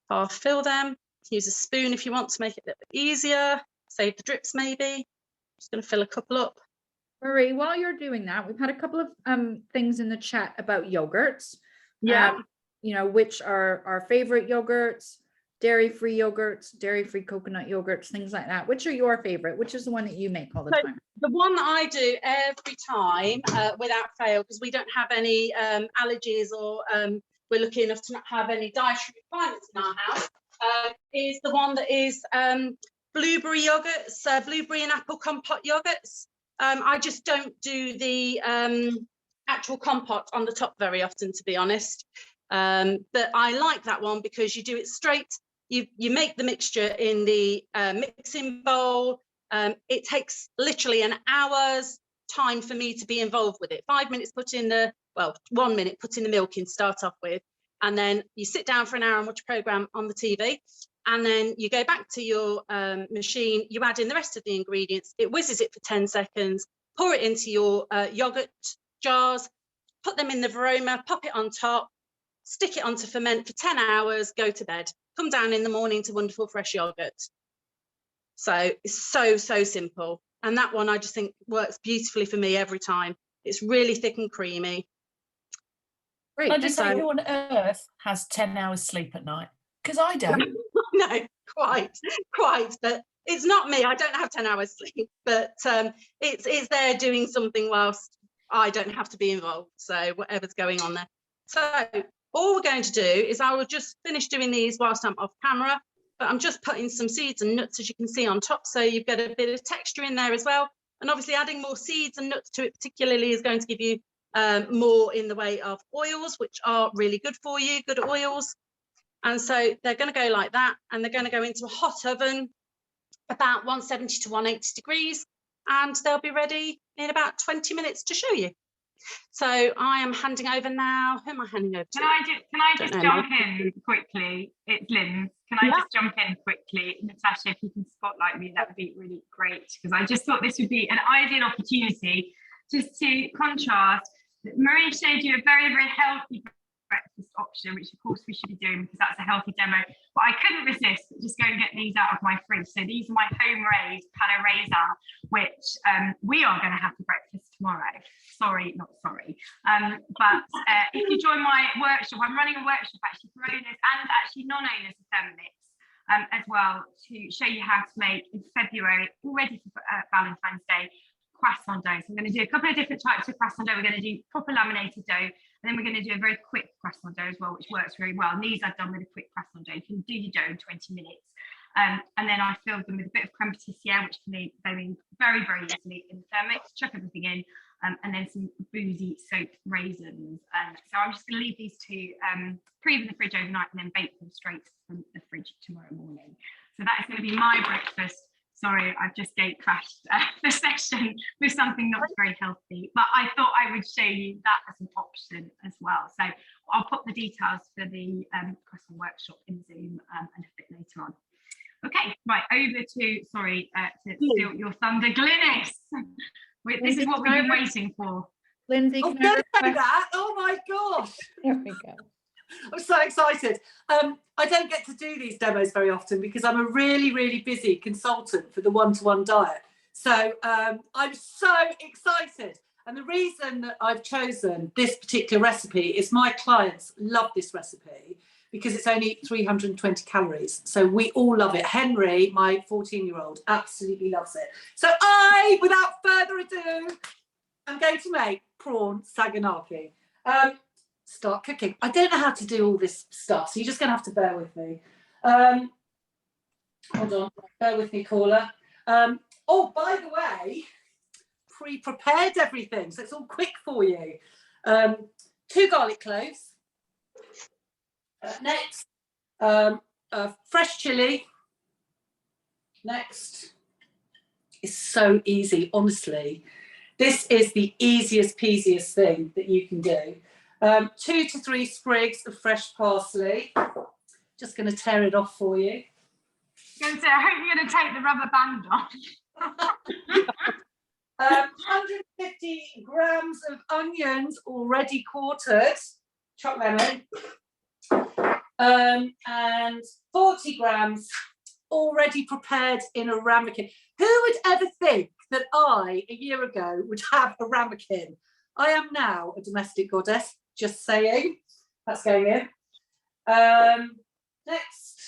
Speaker 2: half fill them. Use a spoon if you want to make it a little bit easier. Save the drips maybe. Just going to fill a couple up.
Speaker 5: Marie, while you're doing that, we've had a couple of things in the chat about yogurts.
Speaker 2: Yeah.
Speaker 5: You know, which are our favorite yogurts, dairy-free yogurts, dairy-free coconut yogurts, things like that. Which are your favorite? Which is the one that you make all the time?
Speaker 2: The one that I do every time without fail, because we don't have any allergies or we're lucky enough to not have any dietary requirements in our house, is the one that is blueberry yogurts, blueberry and apple compote yogurts. I just don't do the actual compote on the top very often, to be honest. But I like that one because you do it straight. You make the mixture in the mixing bowl. It takes literally an hour's time for me to be involved with it. 5 minutes, put in the, well, 1 minute, put in the milk in, start off with. And then you sit down for an hour and watch a programme on the TV. And then you go back to your machine, you add in the rest of the ingredients, it whizzes it for 10 seconds, pour it into your yoghurt jars, put them in the Varoma, pop it on top, stick it on to ferment for 10 hours, go to bed. Come down in the morning to wonderful fresh yoghurt. So it's so simple. And that one I just think works beautifully for me every time. It's really thick and creamy.
Speaker 5: Great.
Speaker 9: I just say, who on earth has 10 hours sleep at night? Because I don't.
Speaker 2: No, quite. But it's not me. I don't have 10 hours sleep, but it's there doing something whilst I don't have to be involved. So whatever's going on there. So all we're going to do is I will just finish doing these whilst I'm off camera, but I'm just putting some seeds and nuts, as you can see, on top. So you've got a bit of texture in there as well. And obviously adding more seeds and nuts to it particularly is going to give you more in the way of oils, which are really good for you, good oils. And so they're going to go like that, and they're going to go into a hot oven, about 170 to 180 degrees, and they'll be ready in about 20 minutes to show you. So I am handing over now. Who am I handing over to?
Speaker 1: Can I just jump in quickly? It's Lynn. Can I just jump in quickly? Natasha, if you can spotlight me, that would be really great, because I just thought this would be an ideal opportunity just to contrast. Marie showed you a very, very healthy breakfast option, which of course we should be doing because that's a healthy demo, but I couldn't resist just go and get these out of my fridge. So these are my home raised pana raisin, which we are going to have for breakfast tomorrow. Not sorry. But if you join my workshop, I'm running a workshop actually for owners and actually non-owners of Thermomix as well, to show you how to make in February, already for Valentine's Day, croissant dough. So I'm going to do a couple of different types of croissant dough. We're going to do proper laminated dough, and then we're going to do a very quick croissant dough as well, which works very well. And these I've done with a quick croissant dough. You can do your dough in 20 minutes. And then I filled them with a bit of creme patissiere, which can be very, very easily in the Thermomix. Chuck everything in, and then some boozy soaked raisins. So I'm just going to leave these two pre in the fridge overnight and then bake them straight from the fridge tomorrow morning. So that is going to be my breakfast. Sorry, I've just gate crashed the session with something not very healthy, but I thought I would show you that as an option as well. So I'll put the details for the croissant workshop in Zoom and a bit later on. Okay, right, over to, sorry, to steal your thunder, Glynis. This is what we've been waiting for.
Speaker 5: Lindsay,
Speaker 8: Oh, don't say that. Oh my gosh.
Speaker 5: There we go.
Speaker 8: I'm so excited. I don't get to do these demos very often because I'm a really, really busy consultant for the one-to-one diet. So I'm so excited. And the reason that I've chosen this particular recipe is my clients love this recipe because it's only 320 calories. So we all love it. Henry, my 14-year-old, absolutely loves it. So I, without further ado, I'm going to make prawn saganaki. Start cooking. I don't know how to do all this stuff, so you're just going to have to bear with me. Hold on, bear with me, caller. Oh, by the way, pre-prepared everything, so it's all quick for you. 2 garlic cloves. Next, fresh chili. Next, it's so easy, honestly. This is the easiest peasiest thing that you can do. 2 to 3 sprigs of fresh parsley. Just going to tear it off for you.
Speaker 1: I hope you're going to take the rubber band off.
Speaker 8: 150 grams of onions already quartered, chopped lemon, and 40 grams already prepared in a ramekin. Who would ever think that I, a year ago, would have a ramekin? I am now a domestic goddess, just saying. That's going in. Next,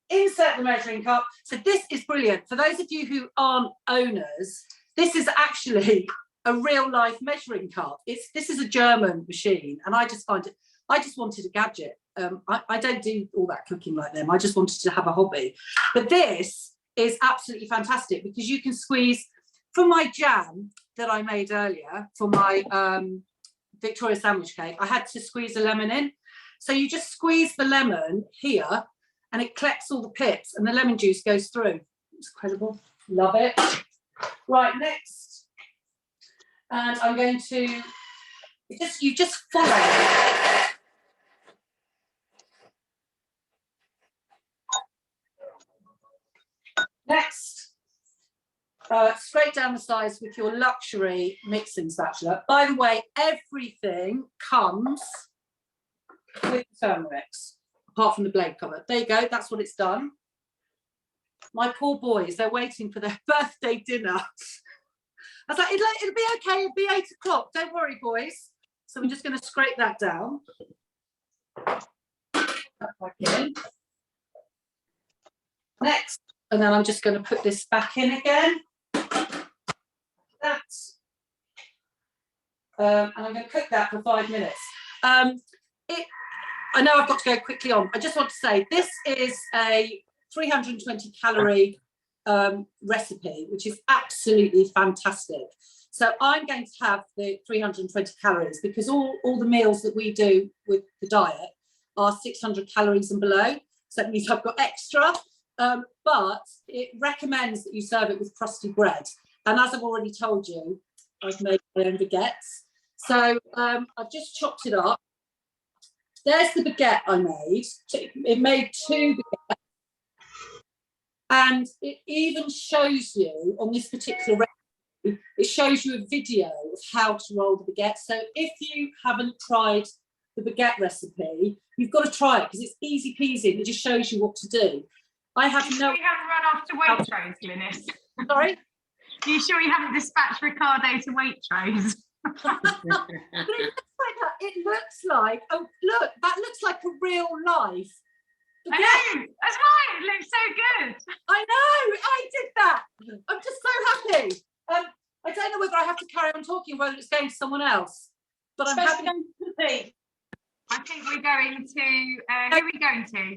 Speaker 8: insert the measuring cup. So this is brilliant. For those of you who aren't owners, this is actually a real life measuring cup. This is a German machine, and I just find it, I just wanted a gadget. I don't do all that cooking like them. I just wanted to have a hobby. But this is absolutely fantastic because you can squeeze, for my jam that I made earlier, for my Victoria sandwich cake, I had to squeeze a lemon in. So you just squeeze the lemon here and it collects all the pips and the lemon juice goes through. It's incredible. Love it. Right, next. And I'm going to, you just follow. Next, scrape down the sides with your luxury mixing spatula. By the way, everything comes with Thermomix, apart from the blade cover. There you go, that's what it's done. My poor boys, they're waiting for their birthday dinner. I was like, it'll be okay, it'll be 8 o'clock, don't worry, boys. So we're just going to scrape that down. That back in. Next. And then I'm just going to put this back in again. That. And I'm going to cook that for 5 minutes. I know I've got to go quickly on. I just want to say this is a 320 calorie recipe, which is absolutely fantastic. So I'm going to have the 320 calories because all the meals that we do with the diet are 600 calories and below. So that means I've got extra. But it recommends that you serve it with crusty bread. And as I've already told you, I've made my own baguettes. So I've just chopped it up. There's the baguette I made. It made 2 baguettes. And it even shows you on this particular recipe, it shows you a video of how to roll the baguette. So if you haven't tried the baguette recipe, you've got to try it because it's easy peasy and it just shows you what to do. I have no.
Speaker 1: You haven't run off to Waitrose, Glynis.
Speaker 8: Sorry?
Speaker 1: Are you sure you haven't dispatched Ricardo to Waitrose?
Speaker 8: But it looks like that. It looks like, oh look, that looks like a real life.
Speaker 1: I know, that's right, it looks so good.
Speaker 8: I know, I did that. I'm just so happy. I don't know whether I have to carry on talking, whether it's going to someone else, but I'm happy.
Speaker 1: I think we're going to, who are we going to?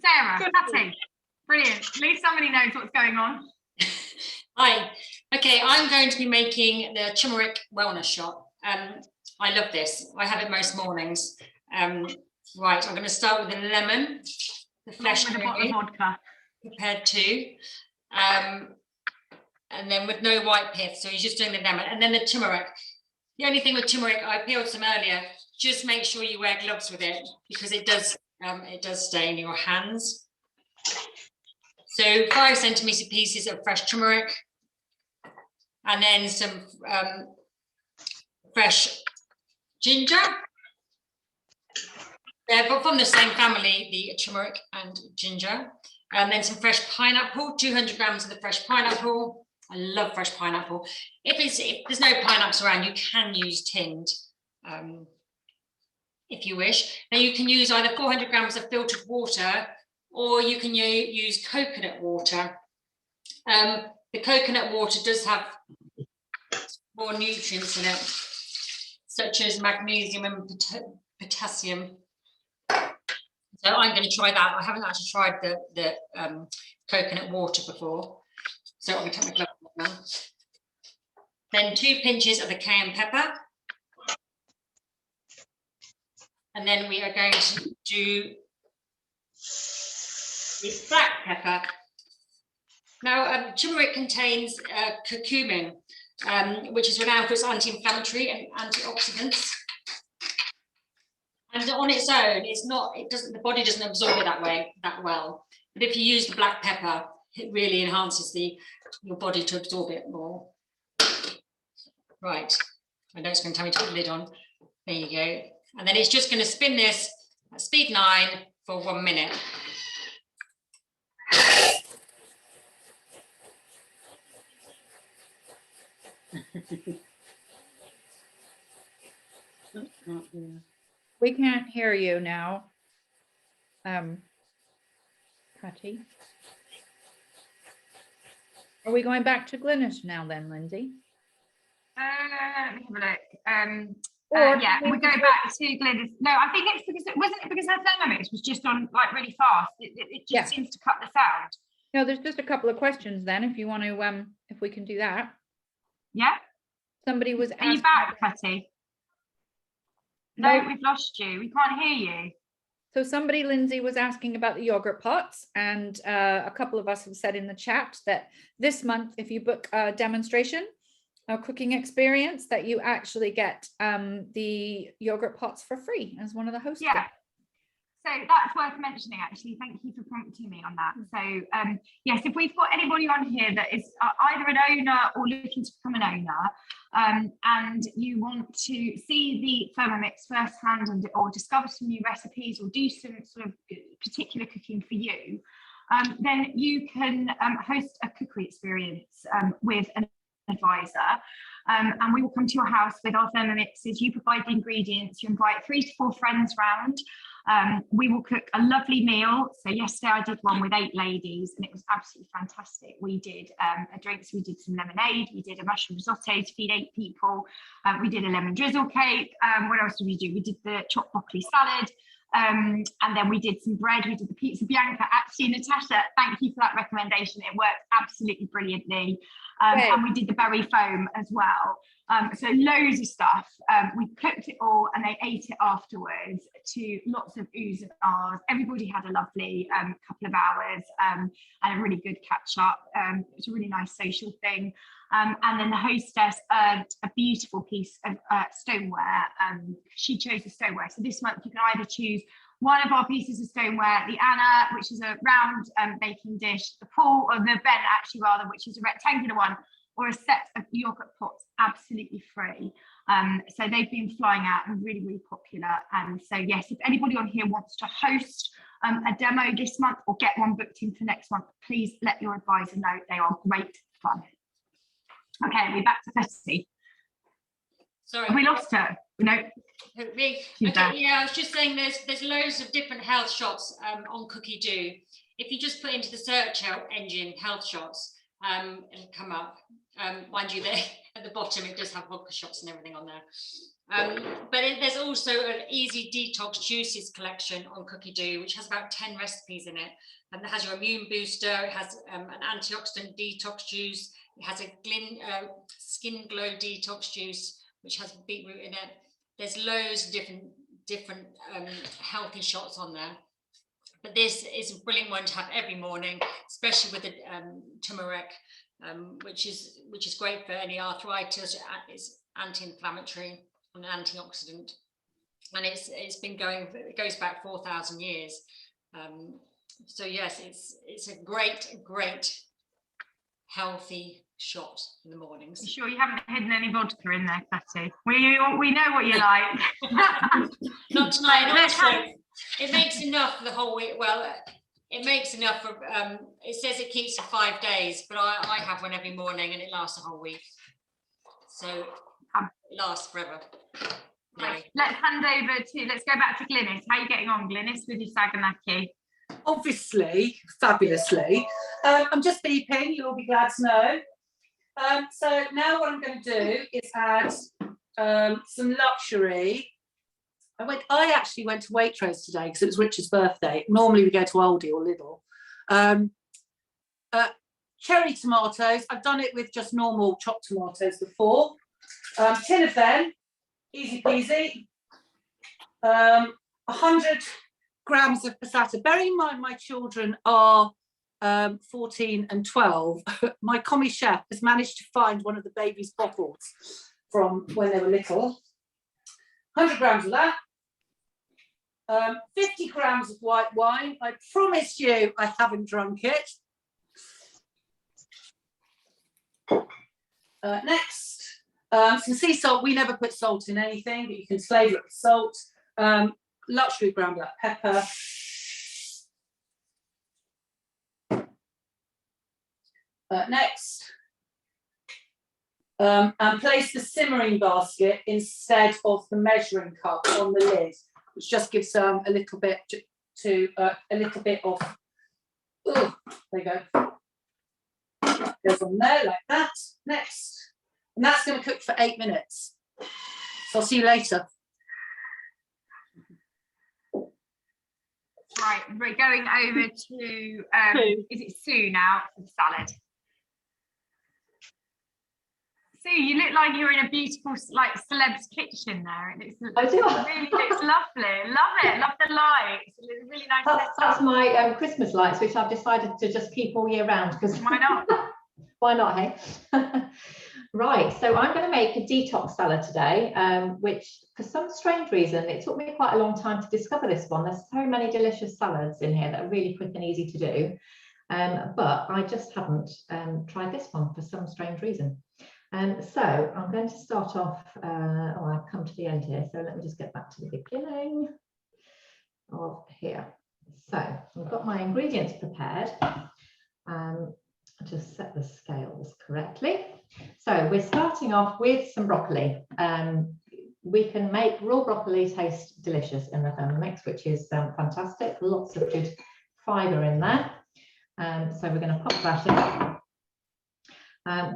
Speaker 1: Sarah, Patty. Brilliant. At least somebody knows what's going on.
Speaker 7: Hi. Okay, I'm going to be making the turmeric wellness shot. I love this. I have it most mornings. Right, I'm going to start with the lemon. the flesh
Speaker 1: with a bottle of vodka.
Speaker 7: prepared too. And then with no white pith, so he's just doing the lemon. And then the turmeric. The only thing with turmeric, I peeled some earlier, just make sure you wear gloves with it because it does stay in your hands. So 5 centimetre pieces of fresh turmeric, and then some fresh ginger. They're from the same family, the turmeric and ginger. And then some fresh pineapple, 200 grams of the fresh pineapple. I love fresh pineapple. If there's no pineapples around, you can use tinned, if you wish. Now you can use either 400 grams of filtered water, or you can use coconut water. The coconut water does have more nutrients in it, such as magnesium and potassium. So I'm going to try that. I haven't actually tried the coconut water before. So I'm going to take my glove off now. Then 2 pinches of the cayenne pepper. And then we are going to do the black pepper. Now, turmeric contains curcumin, which is renowned for its anti-inflammatory and antioxidants. And on its own, the body doesn't absorb it that well. But if you use the black pepper, it really enhances your body to absorb it more. Right, I know it's going to tell me to put the lid on. There you go. And then it's just going to spin this at speed 9 for 1 minute.
Speaker 5: We can't hear you now. Patty. Are we going back to Glynis now then, Lindsay?
Speaker 1: Let me have a look. Yeah, we're going back to Glynis. No, I think it's because because her Thermomix was just on like really fast. It just seems to cut the sound.
Speaker 5: No, there's just a couple of questions then, if you want to, if we can do that.
Speaker 1: Yeah.
Speaker 5: Somebody was
Speaker 1: asking. Are you back, Patty? No, we've lost you. We can't hear you.
Speaker 5: So somebody, Lindsay, was asking about the yogurt pots, and a couple of us have said in the chat that this month, if you book a demonstration, a cooking experience, that you actually get the yogurt pots for free as one of the hosts.
Speaker 1: Yeah. So that's worth mentioning, actually. Thank you for prompting me on that. So yes, if we've got anybody on here that is either an owner or looking to become an owner, and you want to see the Thermomix firsthand or discover some new recipes or do some sort of particular cooking for you, then you can host a cookery experience with an advisor. And we will come to your house with our Thermomixes. You provide the ingredients, you invite 3 to 4 friends round. We will cook a lovely meal. So yesterday I did one with 8 ladies and it was absolutely fantastic. We did a drink, so we did some lemonade, we did a mushroom risotto to feed 8 people, we did a lemon drizzle cake. What else did we do? We did the chopped broccoli salad. And then we did some bread, we did the pizza bianca. Actually, Natasha, thank you for that recommendation. It worked absolutely brilliantly. And we did the berry foam as well. So loads of stuff. We cooked it all and they ate it afterwards to lots of oohs and ahs. Everybody had a lovely couple of hours and a really good catch up. It's a really nice social thing. And then the hostess earned a beautiful piece of stoneware. She chose the stoneware. So this month you can either choose one of our pieces of stoneware, the Anna, which is a round baking dish, the Paul, or the Ben actually rather, which is a rectangular one, or a set of yogurt pots, absolutely free. So they've been flying out and really, really popular. And so yes, if anybody on here wants to host a demo this month or get one booked in for next month, please let your advisor know. They are great fun. Okay, we're back to Betty.
Speaker 7: Sorry,
Speaker 1: have we lost her? No.
Speaker 7: Okay, yeah, I was just saying there's loads of different health shots on Cookie Do. If you just put into the search engine health shots, it'll come up. Mind you, there at the bottom it does have vodka shots and everything on there. But there's also an easy detox juices collection on Cookie Do, which has about 10 recipes in it, and it has your immune booster. It has an antioxidant detox juice. It has a skin glow detox juice, which has beetroot in it. There's loads of different healthy shots on there. But this is a brilliant one to have every morning, especially with the turmeric, which is great for any arthritis. It's anti-inflammatory and antioxidant, and it's been going. It goes back 4,000 years. So yes, it's a great healthy shot in the mornings.
Speaker 1: You sure you haven't hidden any vodka in there, Catty? We know what you like.
Speaker 7: Not tonight. Also, it makes enough for the whole week. Well, it makes enough for. It says it keeps for 5 days, but I have one every morning, and it lasts a whole week. So it lasts forever.
Speaker 1: Right, let's go back to Glynis. How are you getting on, Glynis, with your Saganaki?
Speaker 8: Obviously, fabulously. I'm just beeping, you'll be glad to know. So now what I'm going to do is add some luxury. I actually went to Waitrose today because it was Richard's birthday. Normally we go to Aldi or Lidl. Cherry tomatoes. I've done it with just normal chopped tomatoes before. 10 of them, easy peasy. 100 grams of passata. Bearing in mind my children are 14 and 12, my commie chef has managed to find one of the baby's bottles from when they were little. 100 grams of that. 50 grams of white wine. I promise you I haven't drunk it. Next, some sea salt. We never put salt in anything, but you can flavour it with salt. Luxury ground black pepper. Next, and place the simmering basket instead of the measuring cup on the lid, which just gives a little bit of. Oh, there you go. Goes on there like that. Next, and that's going to cook for 8 minutes. So I'll see you later.
Speaker 1: Right, we're going over to is it Sue now for the salad? Sue, you look like you're in a beautiful celeb's kitchen there. It really looks lovely. Love it. Love the lights. It's really nice.
Speaker 6: That's my Christmas lights, which I've decided to just keep all year round because
Speaker 1: why not?
Speaker 6: Why not, hey? Right, so I'm going to make a detox salad today, which for some strange reason, it took me quite a long time to discover this one. There's so many delicious salads in here that are really quick and easy to do, but I just haven't tried this one for some strange reason. So I'm going to start off, I've come to the end here, so let me just get back to the beginning of here. So I've got my ingredients prepared. Just set the scales correctly. So we're starting off with some broccoli. We can make raw broccoli taste delicious in the Thermomix, which is fantastic. Lots of good fibre in there. So we're going to pop that in.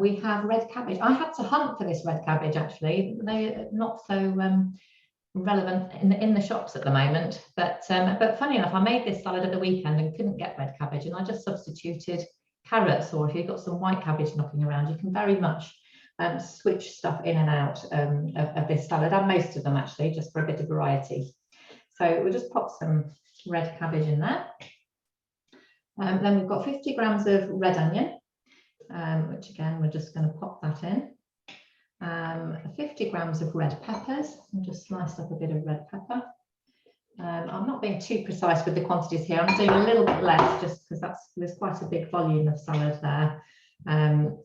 Speaker 6: We have red cabbage. I had to hunt for this red cabbage actually. They're not so relevant in the shops at the moment. But funny enough, I made this salad at the weekend and couldn't get red cabbage, and I just substituted carrots, or if you've got some white cabbage knocking around, you can very much switch stuff in and out of this salad, and most of them actually, just for a bit of variety. So we'll just pop some red cabbage in there. Then we've got 50 grams of red onion, which again, we're just going to pop that in. 50 grams of red peppers, and just sliced up a bit of red pepper. I'm not being too precise with the quantities here. I'm doing a little bit less just because there's quite a big volume of salad there. And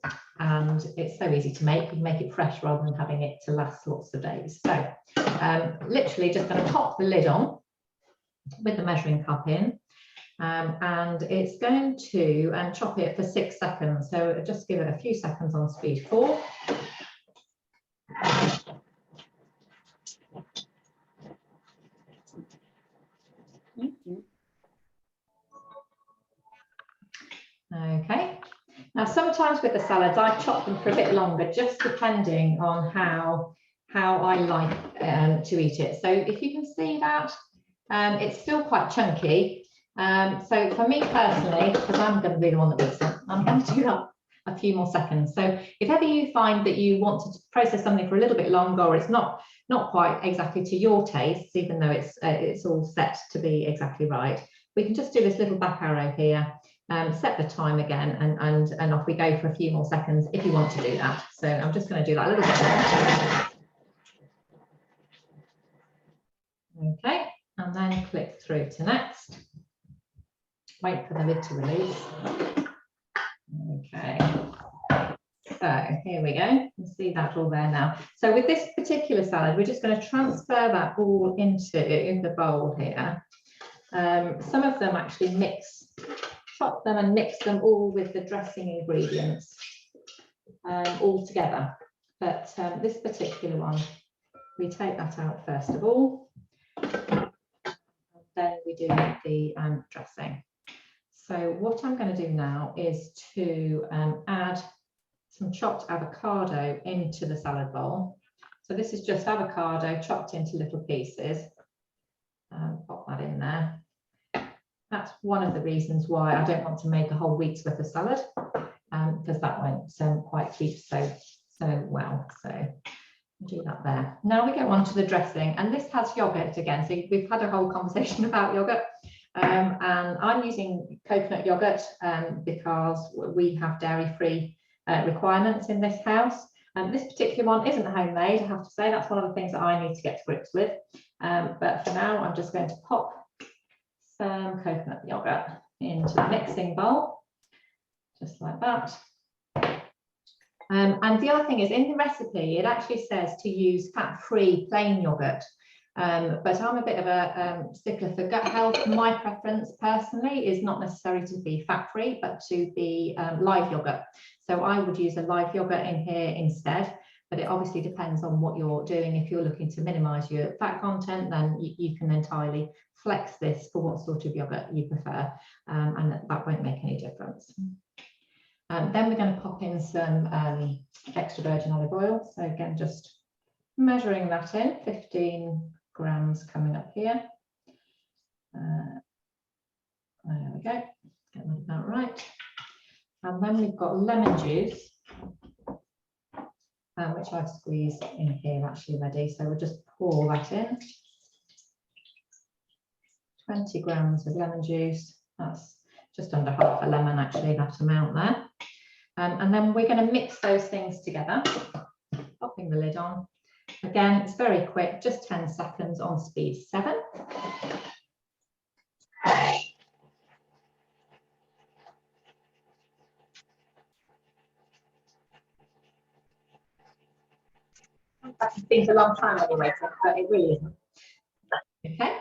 Speaker 6: it's so easy to make. You can make it fresh rather than having it to last lots of days. So literally just going to pop the lid on with the measuring cup in. And it's going to chop it for 6 seconds. So just give it a few seconds on speed 4. Okay, now sometimes with the salads I chop them for a bit longer, just depending on how I like to eat it. So if you can see that, it's still quite chunky. So for me personally, because I'm going to be the one that eats it, I'm going to do that a few more seconds. So if ever you find that you want to process something for a little bit longer, or it's not quite exactly to your tastes, even though it's all set to be exactly right, we can just do this little back arrow here, set the time again, and off we go for a few more seconds if you want to do that. So I'm just going to do that a little bit more. Okay, and then click through to next. Wait for the lid to release. Okay. So here we go. You can see that all there now. So with this particular salad, we're just going to transfer that all into the bowl here. Some of them actually chop them and mix them all with the dressing ingredients all together. But this particular one, we take that out first of all. And then we do the dressing. So what I'm going to do now is to add some chopped avocado into the salad bowl. So this is just avocado chopped into little pieces. Pop that in there. That's one of the reasons why I don't want to make a whole week's worth of salad, because that won't quite keep so well. So do that there. Now we go on to the dressing, and this has yogurt again. So we've had a whole conversation about yogurt. And I'm using coconut yogurt because we have dairy-free requirements in this house. And this particular one isn't homemade, I have to say. That's one of the things that I need to get to grips with. But for now, I'm just going to pop some coconut yogurt into the mixing bowl, just like that. And the other thing is, in the recipe, it actually says to use fat-free plain yogurt. But I'm a bit of a stickler for gut health. My preference personally is not necessarily to be fat-free, but to be live yogurt. So I would use a live yogurt in here instead, but it obviously depends on what you're doing. If you're looking to minimize your fat content, then you can entirely flex this for what sort of yogurt you prefer, and that won't make any difference. Then we're going to pop in some extra virgin olive oil. So again, just measuring that in, 15 grams coming up here. There we go, get that about right. And then we've got lemon juice, which I've squeezed in here actually ready. So we'll just pour that in. 20 grams of lemon juice. That's just under half a lemon actually, that amount there. And then we're going to mix those things together, popping the lid on. Again, it's very quick, just 10 seconds on speed 7. That seems a long time when you wait, but it really isn't. Okay,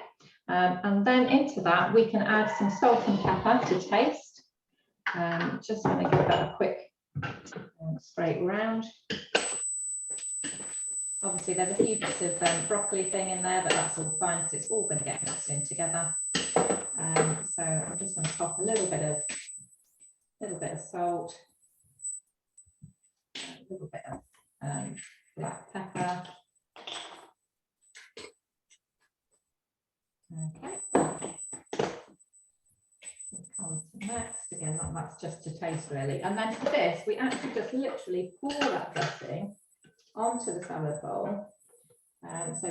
Speaker 6: and then into that we can add some salt and pepper to taste. Just going to give that a quick scrape round. Obviously there's a few bits of broccoli thing in there, but that's all fine because it's all going to get mixed in together. So I'm just going to pop a little bit of salt, a little bit of black pepper. Okay. On to next. Again, that's just to taste really. And then for this, we actually just literally pour that dressing onto the salad bowl. So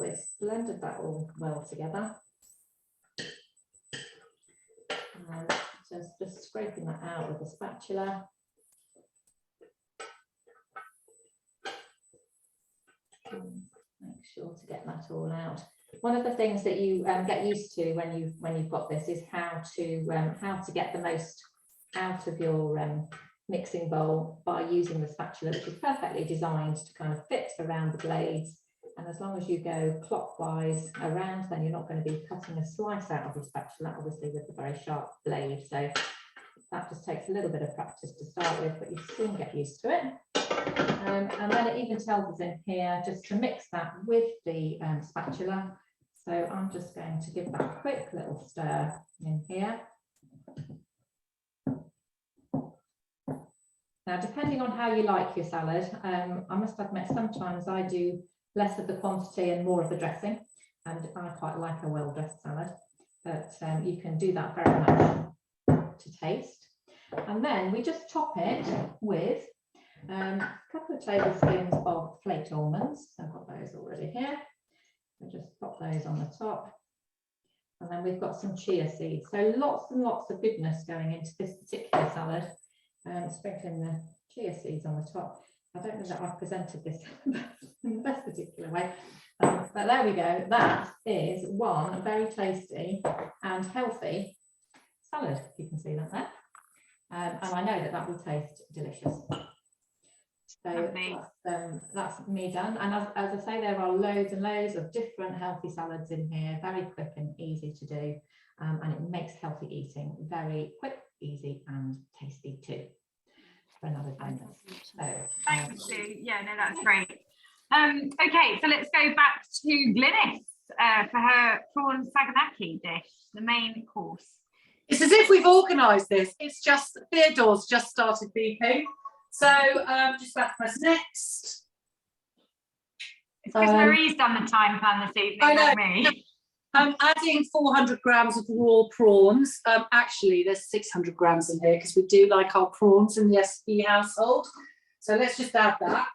Speaker 6: it's blended that all well together. And just scraping that out with a spatula. Make sure to get that all out. One of the things that you get used to when you've got this is how to get the most out of your mixing bowl by using the spatula, which is perfectly designed to kind of fit around the blades. And as long as you go clockwise around, then you're not going to be cutting a slice out of your spatula, obviously with a very sharp blade. So that just takes a little bit of practice to start with, but you soon get used to it. And then it even tells us in here just to mix that with the spatula. So I'm just going to give that a quick little stir in here. Now, depending on how you like your salad, I must admit sometimes I do less of the quantity and more of the dressing, and I quite like a well-dressed salad, but you can do that very much to taste. And then we just top it with a couple of tablespoons of flaked almonds. I've got those already here. We'll just pop those on the top. And then we've got some chia seeds. So lots and lots of goodness going into this particular salad. Sprinkling the chia seeds on the top. I don't know that I've presented this in the best particular way. But there we go. That is one very tasty and healthy salad, if you can see that there. And I know that that will taste delicious. So that's me done. And as I say, there are loads and loads of different healthy salads in here, very quick and easy to do. And it makes healthy eating very quick, easy and tasty too. For another bonus. So,
Speaker 1: thanks, Sue. Yeah, no, that's great. Okay, so let's go back to Glynis for her prawn saganaki dish, the main course.
Speaker 8: It's as if we've organised this. It's just Theodore's just started beeping. So just about to press next.
Speaker 1: It's because Marie's done the time plan this evening, not me.
Speaker 8: I'm adding 400 grams of raw prawns. Actually, there's 600 grams in here because we do like our prawns in the SP household. So let's just add that.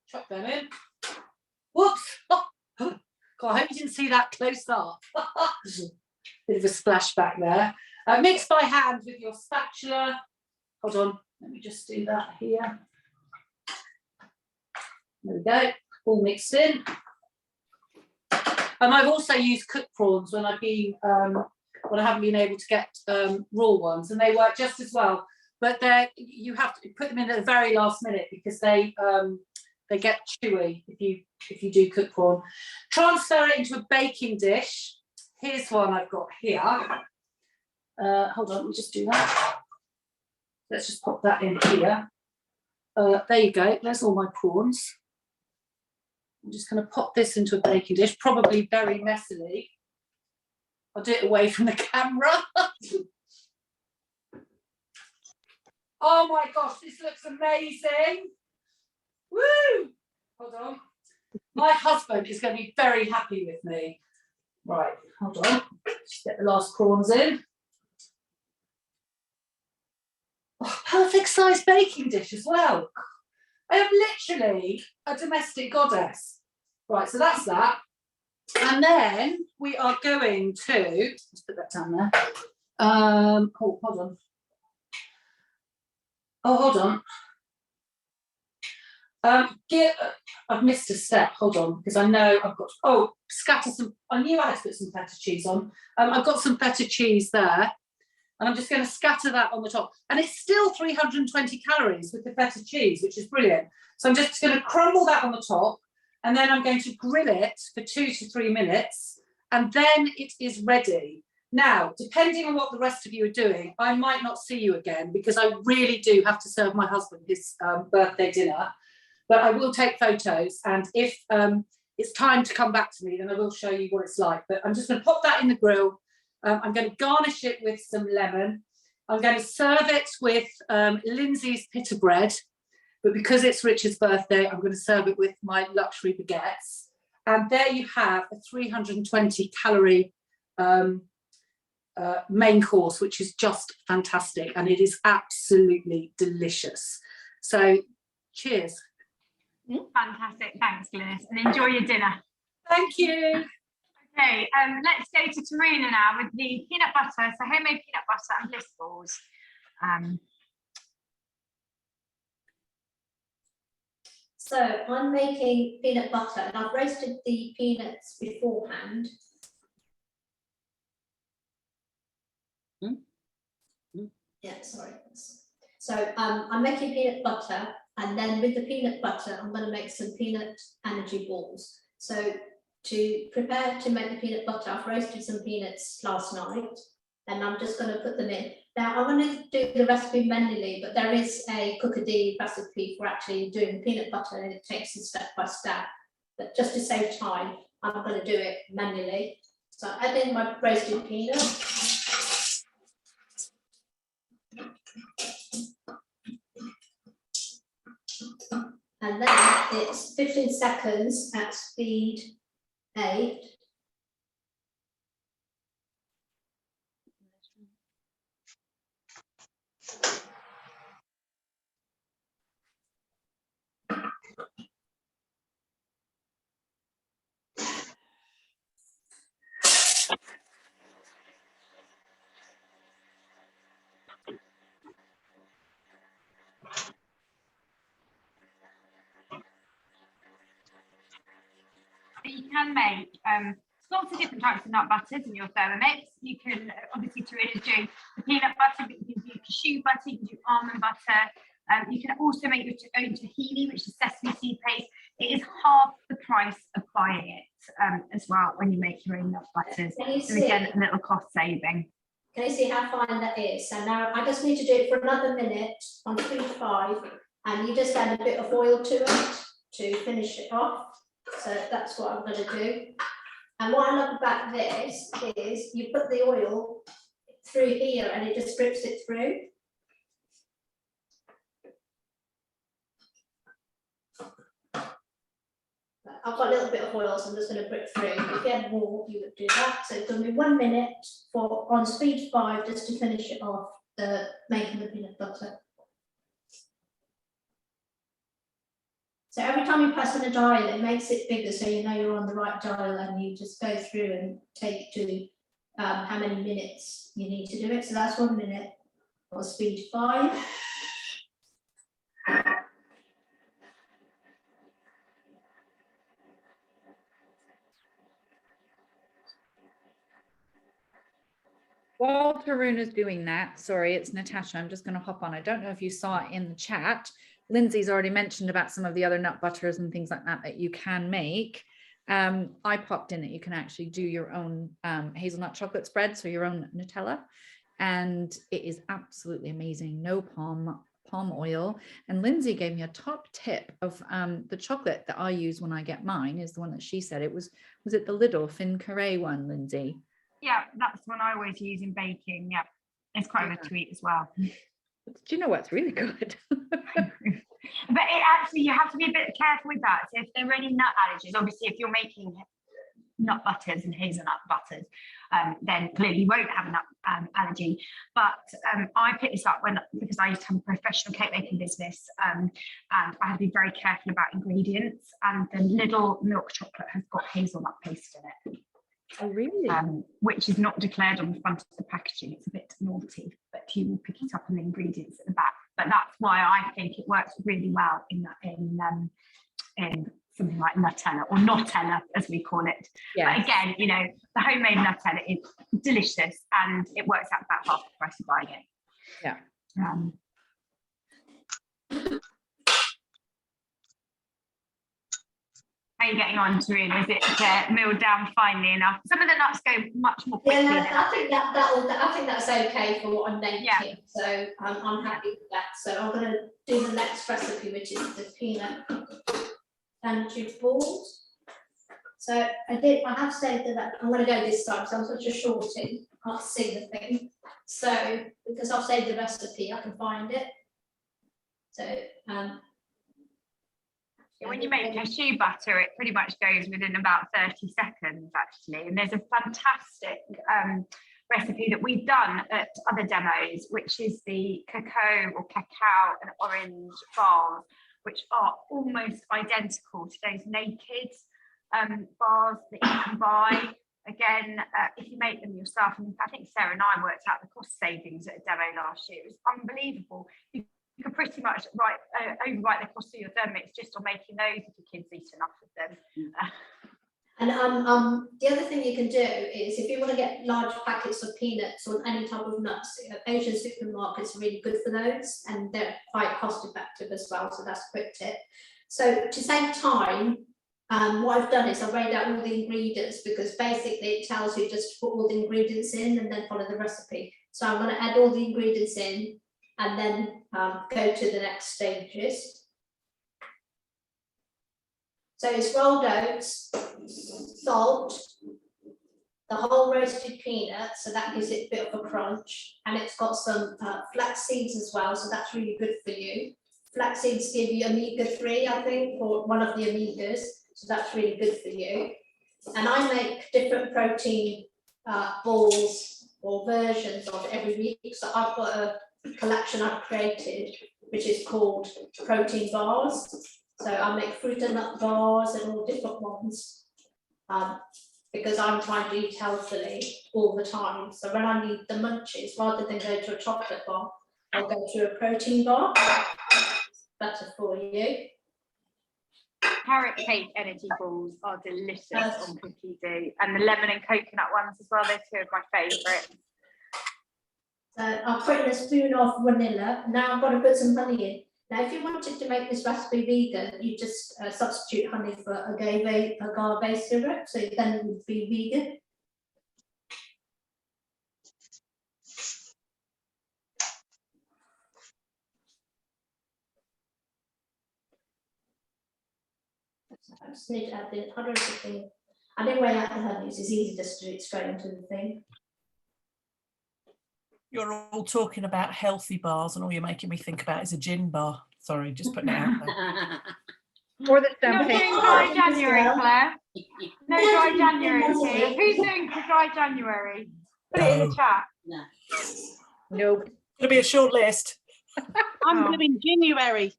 Speaker 8: Chop them in. Whoops! Oh, God, I hope you didn't see that close up. Bit of a splashback there. Mix by hand with your spatula. Hold on, let me just do that here. There we go, all mixed in. And I've also used cooked prawns when I've been when I haven't been able to get raw ones, and they work just as well. But you have to put them in at the very last minute because they get chewy if you do cooked prawn. Transfer it into a baking dish. Here's one I've got here. Hold on, let me just do that. Let's just pop that in here. There you go. There's all my prawns. I'm just going to pop this into a baking dish, probably very messily. I'll do it away from the camera. Oh my gosh, this looks amazing. Woo! Hold on. My husband is going to be very happy with me. Right, hold on. Just get the last prawns in. Oh, perfect size baking dish as well. I am literally a domestic goddess. Right, so that's that. And then we are going to, let's put that down there. Oh, hold on. Oh, hold on. I've missed a step. Hold on, because I know I've got, scatter some, I knew I had to put some feta cheese on. I've got some feta cheese there. And I'm just going to scatter that on the top. And it's still 320 calories with the feta cheese, which is brilliant. So I'm just going to crumble that on the top. And then I'm going to grill it for 2 to 3 minutes. And then it is ready. Now, depending on what the rest of you are doing, I might not see you again because I really do have to serve my husband his birthday dinner. But I will take photos. And if it's time to come back to me, then I will show you what it's like. But I'm just going to pop that in the grill. I'm going to garnish it with some lemon. I'm going to serve it with Lindsay's Pitta Bread, but because it's Richard's birthday, I'm going to serve it with my luxury baguettes. And there you have a 320 calorie main course, which is just fantastic. And it is absolutely delicious. So cheers.
Speaker 1: Fantastic. Thanks, Glynis. And enjoy your dinner.
Speaker 8: Thank you.
Speaker 1: Okay, let's go to Tarina now with the peanut butter. So homemade peanut butter and bliss balls.
Speaker 4: So I'm making peanut butter and I've roasted the peanuts beforehand. Yeah, sorry. So I'm making peanut butter, and then with the peanut butter, I'm going to make some peanut energy balls. So to prepare to make the peanut butter, I've roasted some peanuts last night, and I'm just going to put them in. Now, I'm going to do the recipe manually, but there is a Cookadee recipe for actually doing peanut butter, and it takes it step by step. But just to save time, I'm going to do it manually. So I add in my roasted peanuts. And then it's 15 seconds at speed 8.
Speaker 1: can make lots of different types of nut butters in your Thermomix. You can obviously Tarina's doing the peanut butter, but you can do cashew butter, you can do almond butter. You can also make your own tahini, which is sesame seed paste. It is half the price of buying it as well when you make your own nut butters. So again, a little cost saving.
Speaker 4: Can you see how fine that is? So now I just need to do it for another minute on 3 to 5, and you just add a bit of oil to it to finish it off. So that's what I'm going to do. And what I love about this is you put the oil through here and it just drips it through. I've got a little bit of oil, so I'm just going to drip through. If you had more, you would do that. So it's going to be 1 minute for on speed 5 just to finish it off, making the peanut butter. So every time you press on a dial, it makes it bigger, so you know you're on the right dial, and you just go through and take to how many minutes you need to do it. So that's 1 minute on speed 5.
Speaker 5: While Taruna's doing that, sorry, it's Natasha. I'm just going to hop on. I don't know if you saw it in the chat. Lindsay's already mentioned about some of the other nut butters and things like that you can make. I popped in that you can actually do your own hazelnut chocolate spread, so your own Nutella, and it is absolutely amazing. No palm oil. And Lindsay gave me a top tip of the chocolate that I use when I get mine is the one that she said it was it the little Fin Carré one, Lindsay?
Speaker 1: Yeah, that's the one I always use in baking. Yeah, it's quite good to eat as well.
Speaker 5: Do you know what's really good?
Speaker 1: But it actually, you have to be a bit careful with that. So if there are any nut allergies, obviously if you're making nut butters and hazelnut butters, then clearly you won't have a nut allergy. But I picked this up because I used to have a professional cake making business, and I had to be very careful about ingredients. And the little milk chocolate has got hazelnut paste in it.
Speaker 5: Oh, really?
Speaker 1: Which is not declared on the front of the packaging. It's a bit naughty, but you will pick it up in the ingredients at the back. But that's why I think it works really well in something like Nutella, or Nutella as we call it. Yes. But again, you know, the homemade Nutella is delicious, and it works out about half the price of buying it.
Speaker 5: Yeah.
Speaker 1: How are you getting on, Tarina? Is it milled down finely enough? Some of the nuts go much more quickly.
Speaker 4: Yeah, I think that's okay for what I'm making. Yeah. So I'm happy with that. So I'm going to do the next recipe, which is the peanut sandwich balls. So I have saved that. I'm going to go this time, so I'm such a shorty. I can't see the thing. So because I've saved the recipe, I can find it. So
Speaker 1: when you make cashew butter, it pretty much goes within about 30 seconds, actually. And there's a fantastic recipe that we've done at other demos, which is the cacao and orange bars, which are almost identical to those naked bars that you can buy. Again, if you make them yourself, and I think Sarah and I worked out the cost savings at a demo last year. It was unbelievable. You can pretty much overwrite the cost of your Thermomix just on making those if your kids eat enough of them.
Speaker 4: And the other thing you can do is if you want to get large packets of peanuts or any type of nuts, Asian supermarkets are really good for those, and they're quite cost effective as well. So that's a quick tip. So to save time, what I've done is I've written out all the ingredients, because basically it tells you just to put all the ingredients in and then follow the recipe. So I'm going to add all the ingredients in and then go to the next stages. So it's rolled oats, salt, the whole roasted peanuts, so that gives it a bit of a crunch, and it's got some flax seeds as well, so that's really good for you. Flax seeds give you omega-3, I think, or one of the omegas, so that's really good for you. And I make different protein balls or versions of every week, so I've got a collection I've created, which is called protein bars. So I make fruit and nut bars and all different ones, because I'm trying to eat healthily all the time. So when I need the munchies, rather than go to a chocolate bar, I'll go to a protein bar. Better for you.
Speaker 1: Carrot cake energy balls are delicious on cookie dough, and the lemon and coconut ones as well. They're two of my favourites.
Speaker 4: So I'll put in a spoon of vanilla. Now I've got to put some honey in. Now, if you wanted to make this recipe vegan, you just substitute honey for agave syrup, so then it would be vegan. I just need to add the 150. I didn't weigh out the honey, it's easy just to do it straight into the thing.
Speaker 9: You're all talking about healthy bars, and all you're making me think about is a gin bar. Sorry, just putting it out there.
Speaker 5: Or the
Speaker 1: Not
Speaker 5: champagne.
Speaker 1: doing dry January, Claire. No dry January here. Who's doing dry January? Put it in the chat.
Speaker 3: No.
Speaker 5: Nope.
Speaker 9: It'll be a short list.
Speaker 2: I'm doing January.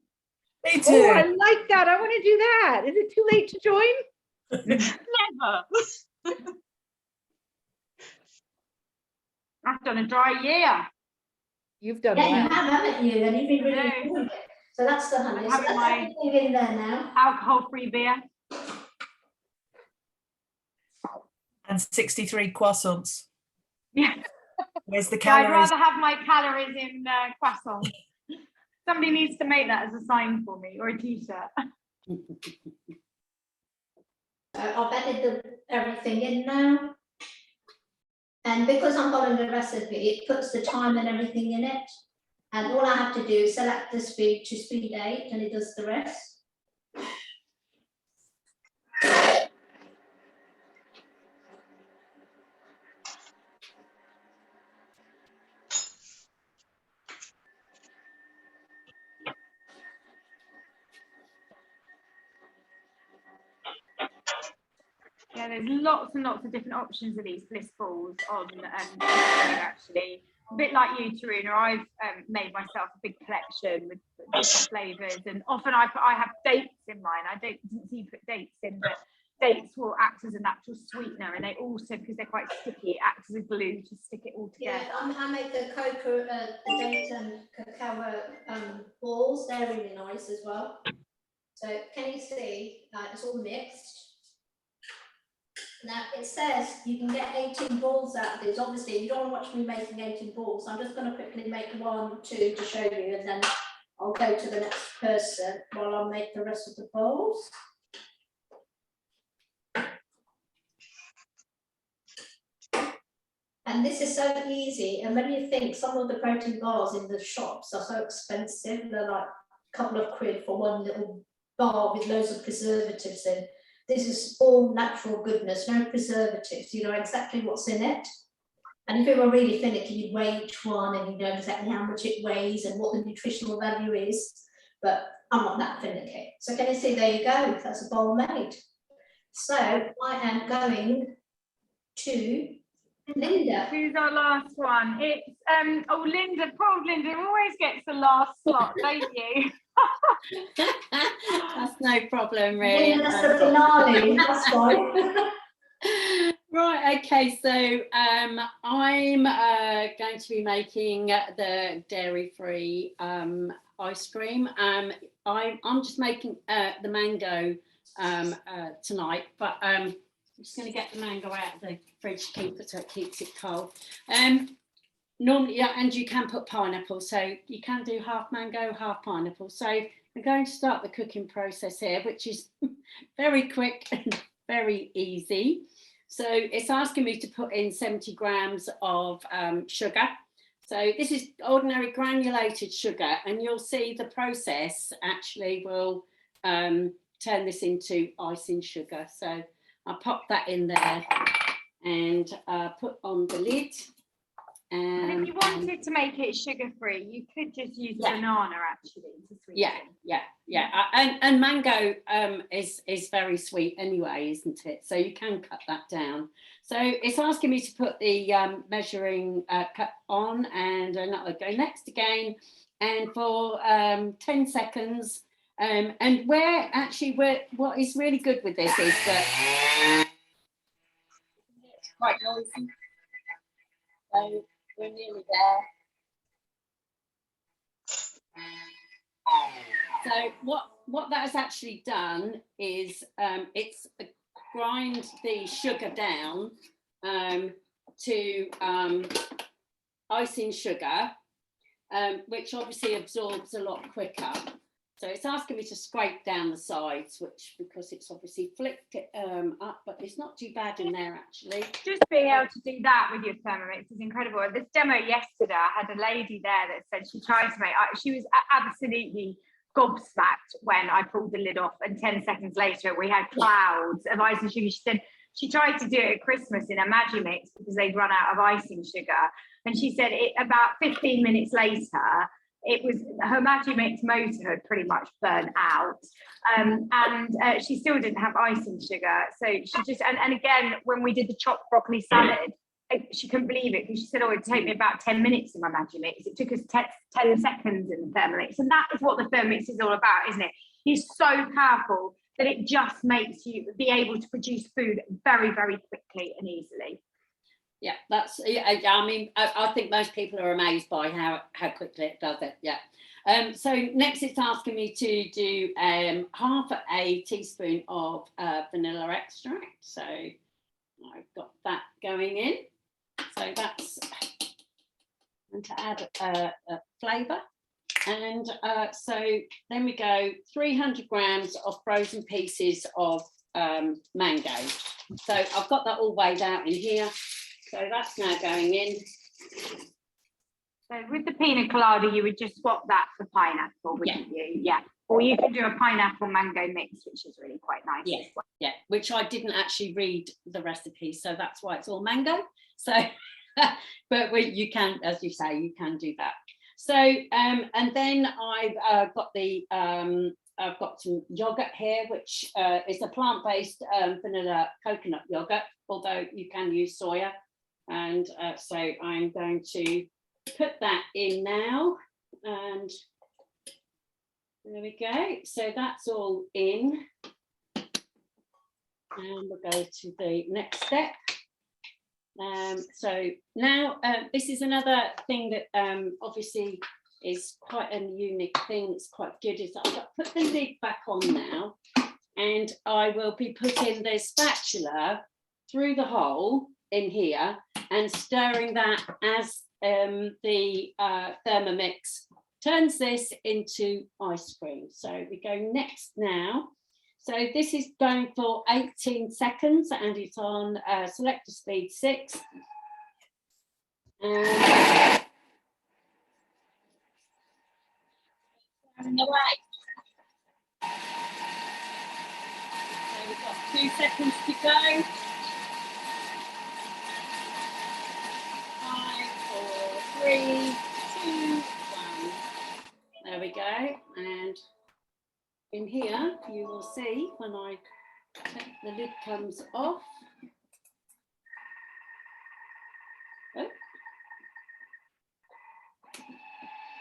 Speaker 9: Me too.
Speaker 5: Oh, I like that. I want to do that. Is it too late to join?
Speaker 2: Never.
Speaker 1: I've done a dry year.
Speaker 5: You've done
Speaker 4: Yeah, you
Speaker 5: that.
Speaker 4: have, haven't you? And you've been really
Speaker 1: No.
Speaker 4: enjoying it. So that's the honey.
Speaker 1: I'm
Speaker 4: So
Speaker 1: having
Speaker 4: that's
Speaker 1: my-
Speaker 4: everything in there now.
Speaker 1: Alcohol-free beer.
Speaker 9: And 63 croissants.
Speaker 1: Yeah.
Speaker 9: Where's the
Speaker 1: I'd
Speaker 9: calories?
Speaker 1: rather have my calories in croissant. Somebody needs to make that as a sign for me, or a t-shirt.
Speaker 4: I've added everything in now. And because I'm following the recipe, it puts the time and everything in it. And all I have to do is select the speed to speed 8 and it does the rest.
Speaker 1: Yeah, there's lots and lots of different options of these bliss balls on actually. A bit like you, Taruna, I've made myself a big collection with different flavours, and often I have dates in mine. I didn't see you put dates in, but dates will act as a natural sweetener, and they also, because they're quite sticky, it acts as a glue to stick it all together.
Speaker 4: Yeah, I make the date and cacao balls. They're really nice as well. So can you see? It's all mixed. Now it says you can get 18 balls out of this. Obviously, you don't want to watch me making 18 balls. I'm just going to quickly make 1, 2 to show you, and then I'll go to the next person while I make the rest of the balls. And this is so easy. And when you think some of the protein bars in the shops are so expensive, they're like a couple of quid for one little bar with loads of preservatives in. This is all natural goodness, no preservatives. You know exactly what's in it. And if you were really finicky, you'd weigh each one and you know exactly how much it weighs and what the nutritional value is. But I'm not that finicky. So can you see, there you go, that's a bowl made. So I am going to Linda.
Speaker 1: Who's our last one? It's Linda. Poor Linda always gets the last slot, don't you?
Speaker 3: That's no problem, really.
Speaker 4: Linda, that's the finale. That's why.
Speaker 3: Right, okay, so I'm going to be making the dairy-free ice cream. I'm just making the mango tonight, but I'm just going to get the mango out of the fridge to keep it so it keeps it cold. Normally, yeah, and you can put pineapple, so you can do half mango, half pineapple. So I'm going to start the cooking process here, which is very quick and very easy. So it's asking me to put in 70 grams of sugar. So this is ordinary granulated sugar, and you'll see the process actually will turn this into icing sugar. So I'll pop that in there and put on the lid.
Speaker 1: And if you wanted to make it sugar-free, you could just use banana actually to sweeten.
Speaker 3: And mango is very sweet anyway, isn't it? So you can cut that down. So it's asking me to put the measuring cup on, and I'll go next again, and for 10 seconds. And what is really good with this is that it's quite noisy. So we're nearly there. So what that has actually done is it's grind the sugar down to icing sugar, which obviously absorbs a lot quicker. So it's asking me to scrape down the sides, which, because it's obviously flicked it up, but it's not too bad in there actually.
Speaker 1: Just being able to do that with your Thermomix is incredible. At this demo yesterday, I had a lady there that said she tried to make, she was absolutely gobsmacked when I pulled the lid off, and 10 seconds later we had clouds of icing sugar. She said she tried to do it at Christmas in a Magimix because they'd run out of icing sugar, and she said about 15 minutes later it was, her Magimix motor had pretty much burnt out, and she still didn't have icing sugar. So she just, and again, when we did the chopped broccoli salad, she couldn't believe it because she said, oh, it'd take me about 10 minutes in my Magimix. It took us 10 seconds in the Thermomix. And that is what the Thermomix is all about, isn't it? It's so powerful that it just makes you be able to produce food very, very quickly and easily.
Speaker 3: Yeah, that's, I mean, I think most people are amazed by how quickly it does it. Yeah. So next it's asking me to do half a teaspoon of vanilla extract. So I've got that going in. So that's going to add a flavour. And so then we go 300 grams of frozen pieces of mango. So I've got that all weighed out in here. So that's now going in.
Speaker 1: So with the Pina Colada, you would just swap that for pineapple, wouldn't you? Yeah. Or you can do a pineapple mango mix, which is really quite nice.
Speaker 3: Yeah, yeah. Which I didn't actually read the recipe, so that's why it's all mango. So, but you can, as you say, you can do that. So, and then I've got the I've got some yogurt here, which is a plant-based vanilla coconut yogurt, although you can use soya. And so I'm going to put that in now, and there we go. So that's all in, and we'll go to the next step. So now this is another thing that obviously is quite a unique thing. It's quite good. Is I've got to put the lid back on now, and I will be putting the spatula through the hole in here and stirring that as the Thermomix turns this into ice cream. So we go next now. So this is going for 18 seconds and it's on selector speed 6. And away. So we've got 2 seconds to go. 5, 4, 3, 2, 1. There we go. And in here, you will see when the lid comes off. Oh.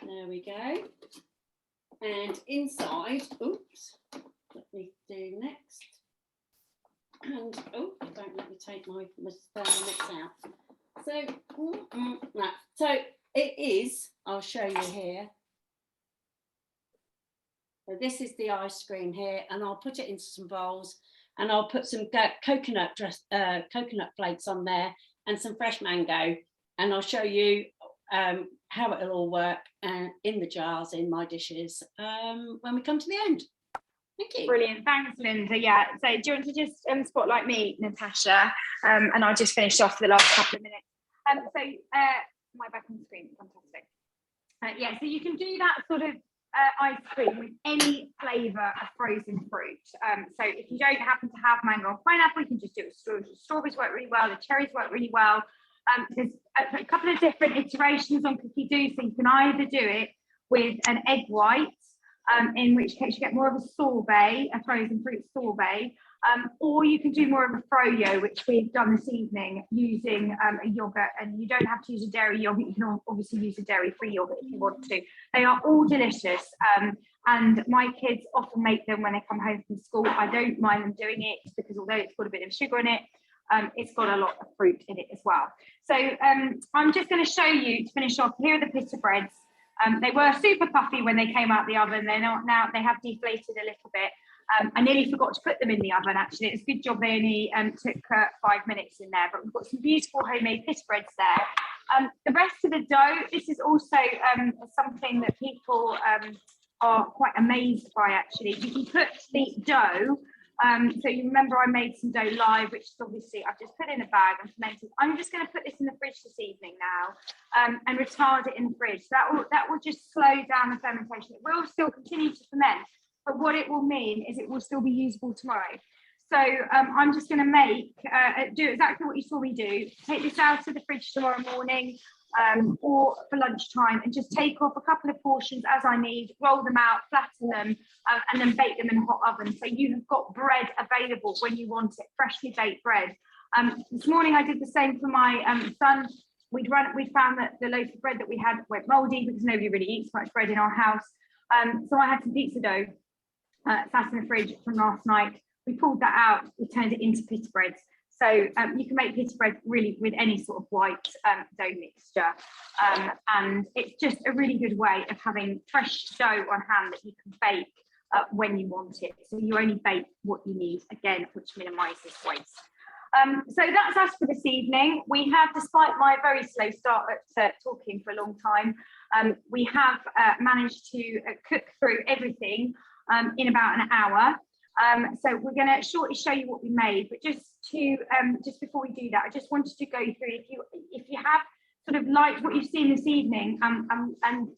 Speaker 3: There we go. And inside, oops, let me do next. And oh, don't let me take my Thermomix out. So, right. So it is, I'll show you here. So this is the ice cream here, and I'll put it into some bowls, and I'll put some coconut flakes on there and some fresh mango, and I'll show you how it'll all work in the jars in my dishes when we come to the end. Thank you.
Speaker 1: Brilliant, thanks, Linda. Yeah, so do you want to just spotlight me, Natasha, and I'll just finish off the last couple of minutes. My back on the screen, fantastic. Yeah, so you can do that sort of ice cream with any flavour of frozen fruit. So if you don't happen to have mango or pineapple, you can just do it with strawberries. Strawberries work really well, the cherries work really well. There's a couple of different iterations on cookie dough, so you can either do it with an egg white, in which case you get more of a sorbet, a frozen fruit sorbet, or you can do more of a froyo, which we've done this evening using a yogurt, and you don't have to use a dairy yogurt. You can obviously use a dairy-free yogurt if you want to. They are all delicious, and my kids often make them when they come home from school. I don't mind them doing it because although it's got a bit of sugar in it, it's got a lot of fruit in it as well. So I'm just going to show you, to finish off, here are the Pitta Breads. They were super puffy when they came out the oven. They're not now, they have deflated a little bit. I nearly forgot to put them in the oven, actually. It's a good job they only took 5 minutes in there, but we've got some beautiful homemade Pitta Breads there. The rest of the dough, this is also something that people are quite amazed by, actually. You can put the dough, so you remember I made some dough live, which is obviously I've just put in a bag and fermented. I'm just going to put this in the fridge this evening now and retard it in the fridge. That will just slow down the fermentation. It will still continue to ferment, but what it will mean is it will still be usable tomorrow. So I'm just going to do exactly what you saw me do. Take this out of the fridge tomorrow morning or for lunchtime, and just take off a couple of portions as I need, roll them out, flatten them, and then bake them in a hot oven. So you have got bread available when you want it, freshly baked bread. This morning I did the same for my son. We found that the loaf of bread that we had went mouldy because nobody really eats much bread in our house. So I had some pizza dough sat in the fridge from last night. We pulled that out, we turned it into Pitta Breads. So you can make Pitta Bread really with any sort of white dough mixture. And it's just a really good way of having fresh dough on hand that you can bake when you want it. So you only bake what you need, again, which minimises waste. So that's us for this evening. We have, despite my very slow start at talking for a long time, we have managed to cook through everything in about an hour. So we're going to shortly show you what we made, but just before we do that, I just wanted to go through, if you have sort of liked what you've seen this evening and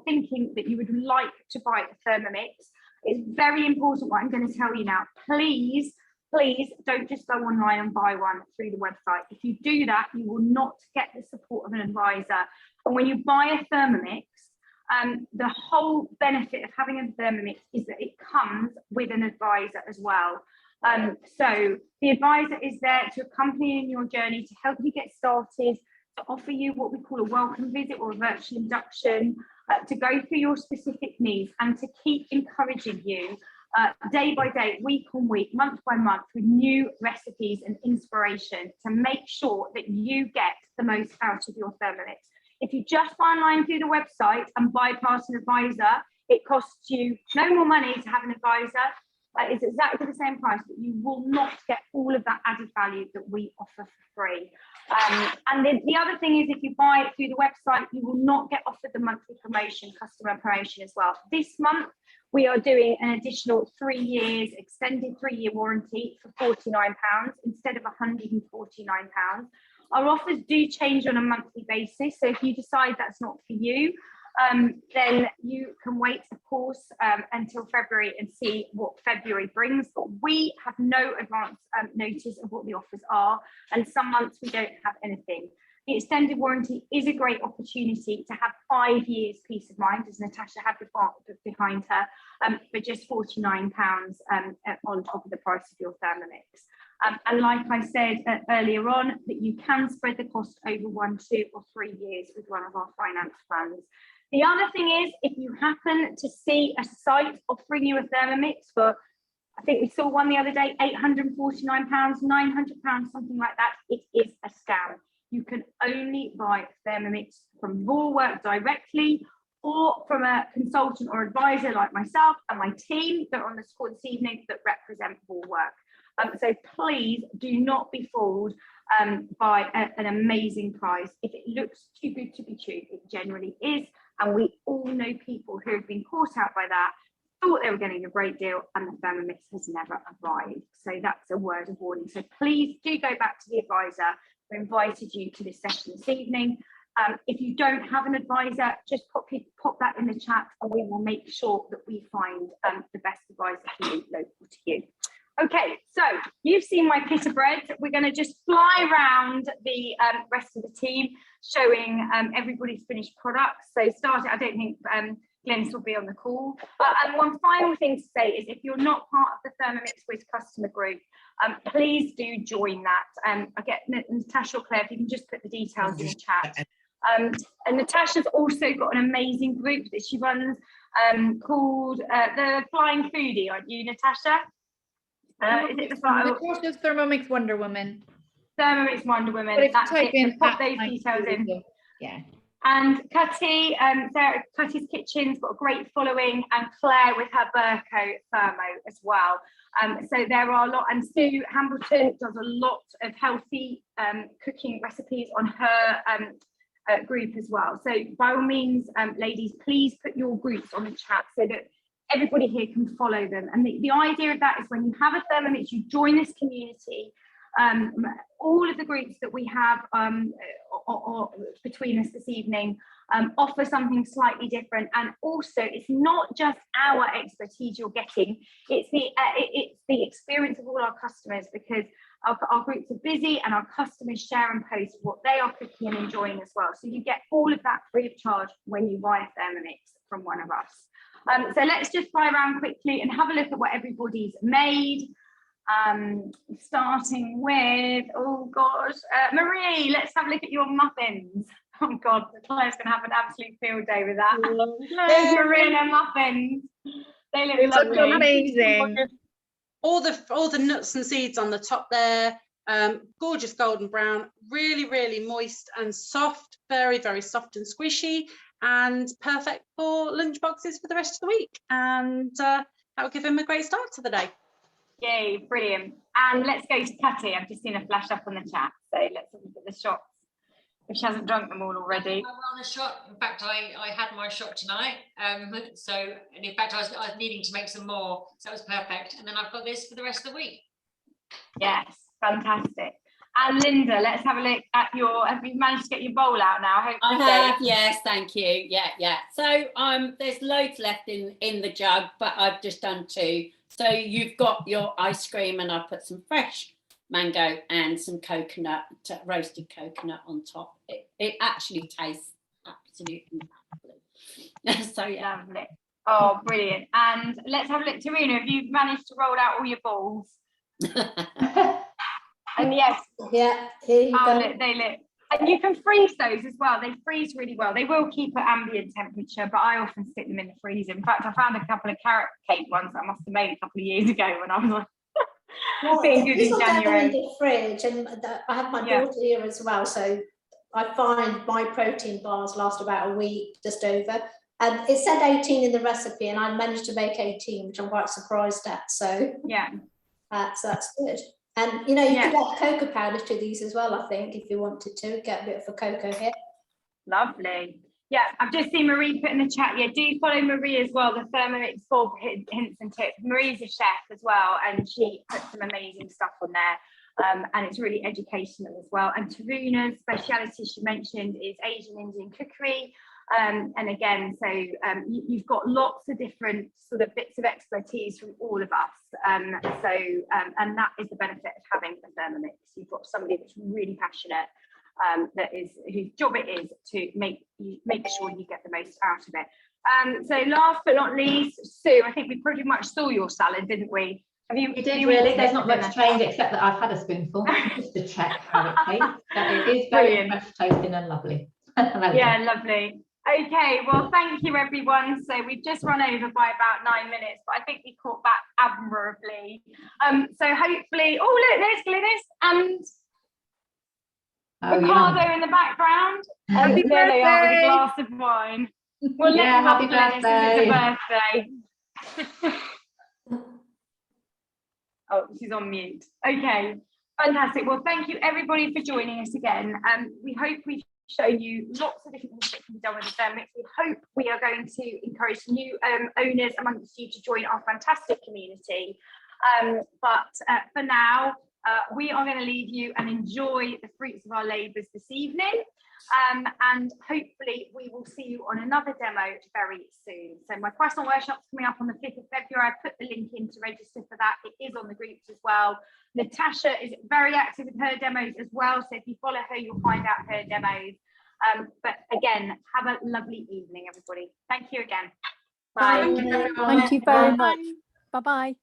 Speaker 1: thinking that you would like to buy a Thermomix, it's very important what I'm going to tell you now. Please don't just go online and buy one through the website. If you do that, you will not get the support of an advisor. And when you buy a Thermomix, the whole benefit of having a Thermomix is that it comes with an advisor as well. So the advisor is there to accompany you in your journey, to help you get started, to offer you what we call a welcome visit or a virtual induction, to go through your specific needs and to keep encouraging you day by day, week on week, month by month, with new recipes and inspiration to make sure that you get the most out of your Thermomix. If you just buy online through the website and bypass an advisor, it costs you no more money to have an advisor. It's exactly the same price, but you will not get all of that added value that we offer for free. And then the other thing is, if you buy it through the website, you will not get offered the monthly promotion, customer promotion as well. This month, we are doing an additional 3 years, extended 3-year warranty for £49 instead of £149. Our offers do change on a monthly basis. So if you decide that's not for you, then you can wait, of course, until February and see what February brings. But we have no advance notice of what the offers are. And some months we don't have anything. The extended warranty is a great opportunity to have 5 years peace of mind, as Natasha had behind her, for just £49 on top of the price of your Thermomix. And like I said earlier on, that you can spread the cost over 1, 2 or 3 years with one of our finance plans. The other thing is, if you happen to see a site offering you a Thermomix for, I think we saw one the other day, £849, £900, something like that, it is a scam. You can only buy Thermomix from Raw Work directly, or from a consultant or advisor like myself and my team that are on the call this evening that represent Raw Work. So please do not be fooled by an amazing price. If it looks too good to be true, it generally is. And we all know people who have been caught out by that, thought they were getting a great deal, and the Thermomix has never arrived. So that's a word of warning. So please do go back to the advisor who invited you to this session this evening. If you don't have an advisor, just pop that in the chat and we will make sure that we find the best advisor for you, local to you. Okay, so you've seen my Pitta Bread. We're going to just fly around the rest of the team, showing everybody's finished products. So starting, I don't think Glenn will be on the call. And one final thing to say is, if you're not part of the Thermomix Whiz customer group, please do join that. I get Natasha or Claire, if you can just put the details in the chat. And Natasha's also got an amazing group that she runs called the Flying Foodie, aren't you, Natasha? Is it
Speaker 5: Natasha's Thermomix Wonder Woman.
Speaker 1: Thermomix Wonder Woman.
Speaker 5: But if you type in
Speaker 1: pop those details in.
Speaker 5: Yeah.
Speaker 1: And Cutty, Cutty's Kitchen's got a great following, and Claire with her Burko Thermo as well. So there are a lot, and Sue Hambleton does a lot of healthy cooking recipes on her group as well. So by all means, ladies, please put your groups on the chat so that everybody here can follow them. And the idea of that is when you have a Thermomix, you join this community. All of the groups that we have or between us this evening offer something slightly different, and also it's not just our expertise you're getting, it's the experience of all our customers, because our groups are busy and our customers share and post what they are cooking and enjoying as well. So you get all of that free of charge when you buy a Thermomix from one of us. So let's just fly around quickly and have a look at what everybody's made. Starting with, oh gosh, Marie, let's have a look at your muffins. Oh God, Claire's going to have an absolute field day with that. Those Marie and her muffins. They look lovely.
Speaker 5: Amazing.
Speaker 2: All the nuts and seeds on the top there, gorgeous golden brown, really moist and soft, very soft and squishy, and perfect for lunch boxes for the rest of the week. And that will give him a great start to the day.
Speaker 1: Yay, brilliant. And let's go to Cutty. I've just seen a flash up on the chat, so let's look at the shots if she hasn't drunk them all already.
Speaker 7: I won a shot. In fact, I had my shot tonight. And in fact, I was needing to make some more, so it was perfect. And then I've got this for the rest of the week.
Speaker 1: Yes, fantastic. And Linda, let's have a look at have you managed to get your bowl out now?
Speaker 3: I have, yes, thank you. Yeah. So there's loads left in the jug, but I've just done 2. So you've got your ice cream, and I've put some fresh mango and some coconut, roasted coconut on top. It actually tastes absolutely lovely. So yeah.
Speaker 1: Lovely. Oh, brilliant. And let's have a look. Tarina, have you managed to roll out all your balls? And yes.
Speaker 4: Yeah, here you go.
Speaker 1: Look, they look. And you can freeze those as well. They freeze really well. They will keep at ambient temperature, but I often stick them in the freezer. In fact, I found a couple of carrot cake ones that I must have made a couple of years ago when I was like being good in January.
Speaker 4: In the fridge, and I have my daughter here as well, so I find my protein bars last about a week, just over. And it said 18 in the recipe, and I managed to make 18, which I'm quite surprised at. So
Speaker 1: yeah,
Speaker 4: so that's good. And you know, you could add cocoa powder to these as well, I think, if you wanted to get a bit of a cocoa hit.
Speaker 1: Lovely. Yeah, I've just seen Marie put in the chat. Yeah, do follow Marie as well, the Thermomix Bob hints and tips. Marie's a chef as well, and she puts some amazing stuff on there. And it's really educational as well. And Tarina's speciality, she mentioned, is Asian Indian cookery. And again, so you've got lots of different sort of bits of expertise from all of us. And that is the benefit of having a Thermomix. You've got somebody that's really passionate, whose job it is to make sure you get the most out of it. So last but not least, Sue, I think we pretty much saw your salad, didn't we?
Speaker 6: We did really. There's not much change except that I've had a spoonful just to check how it tastes. But it is very fresh tasting and lovely.
Speaker 1: Yeah, lovely. Okay, well, thank you, everyone. So we've just run over by about 9 minutes, but I think we caught back admirably. So hopefully, oh, look, there's Glynis and Ricardo in the background.
Speaker 5: Happy birthday.
Speaker 1: There they are with a glass of wine. Well,
Speaker 6: yeah, happy
Speaker 1: Glynis,
Speaker 6: birthday.
Speaker 1: it's a birthday. Oh, she's on mute. Okay, fantastic. Well, thank you, everybody, for joining us again. We hope we've shown you lots of different things that can be done with the Thermomix. We hope we are going to encourage new owners amongst you to join our fantastic community. But for now, we are going to leave you and enjoy the fruits of our labours this evening. And hopefully we will see you on another demo very soon. So my croissant workshop's coming up on the 5th of February. I put the link in to register for that. It is on the groups as well. Natasha is very active with her demos as well. So if you follow her, you'll find out her demos. But again, have a lovely evening, everybody. Thank you again. Bye.
Speaker 10: Thank you very much. Bye-bye.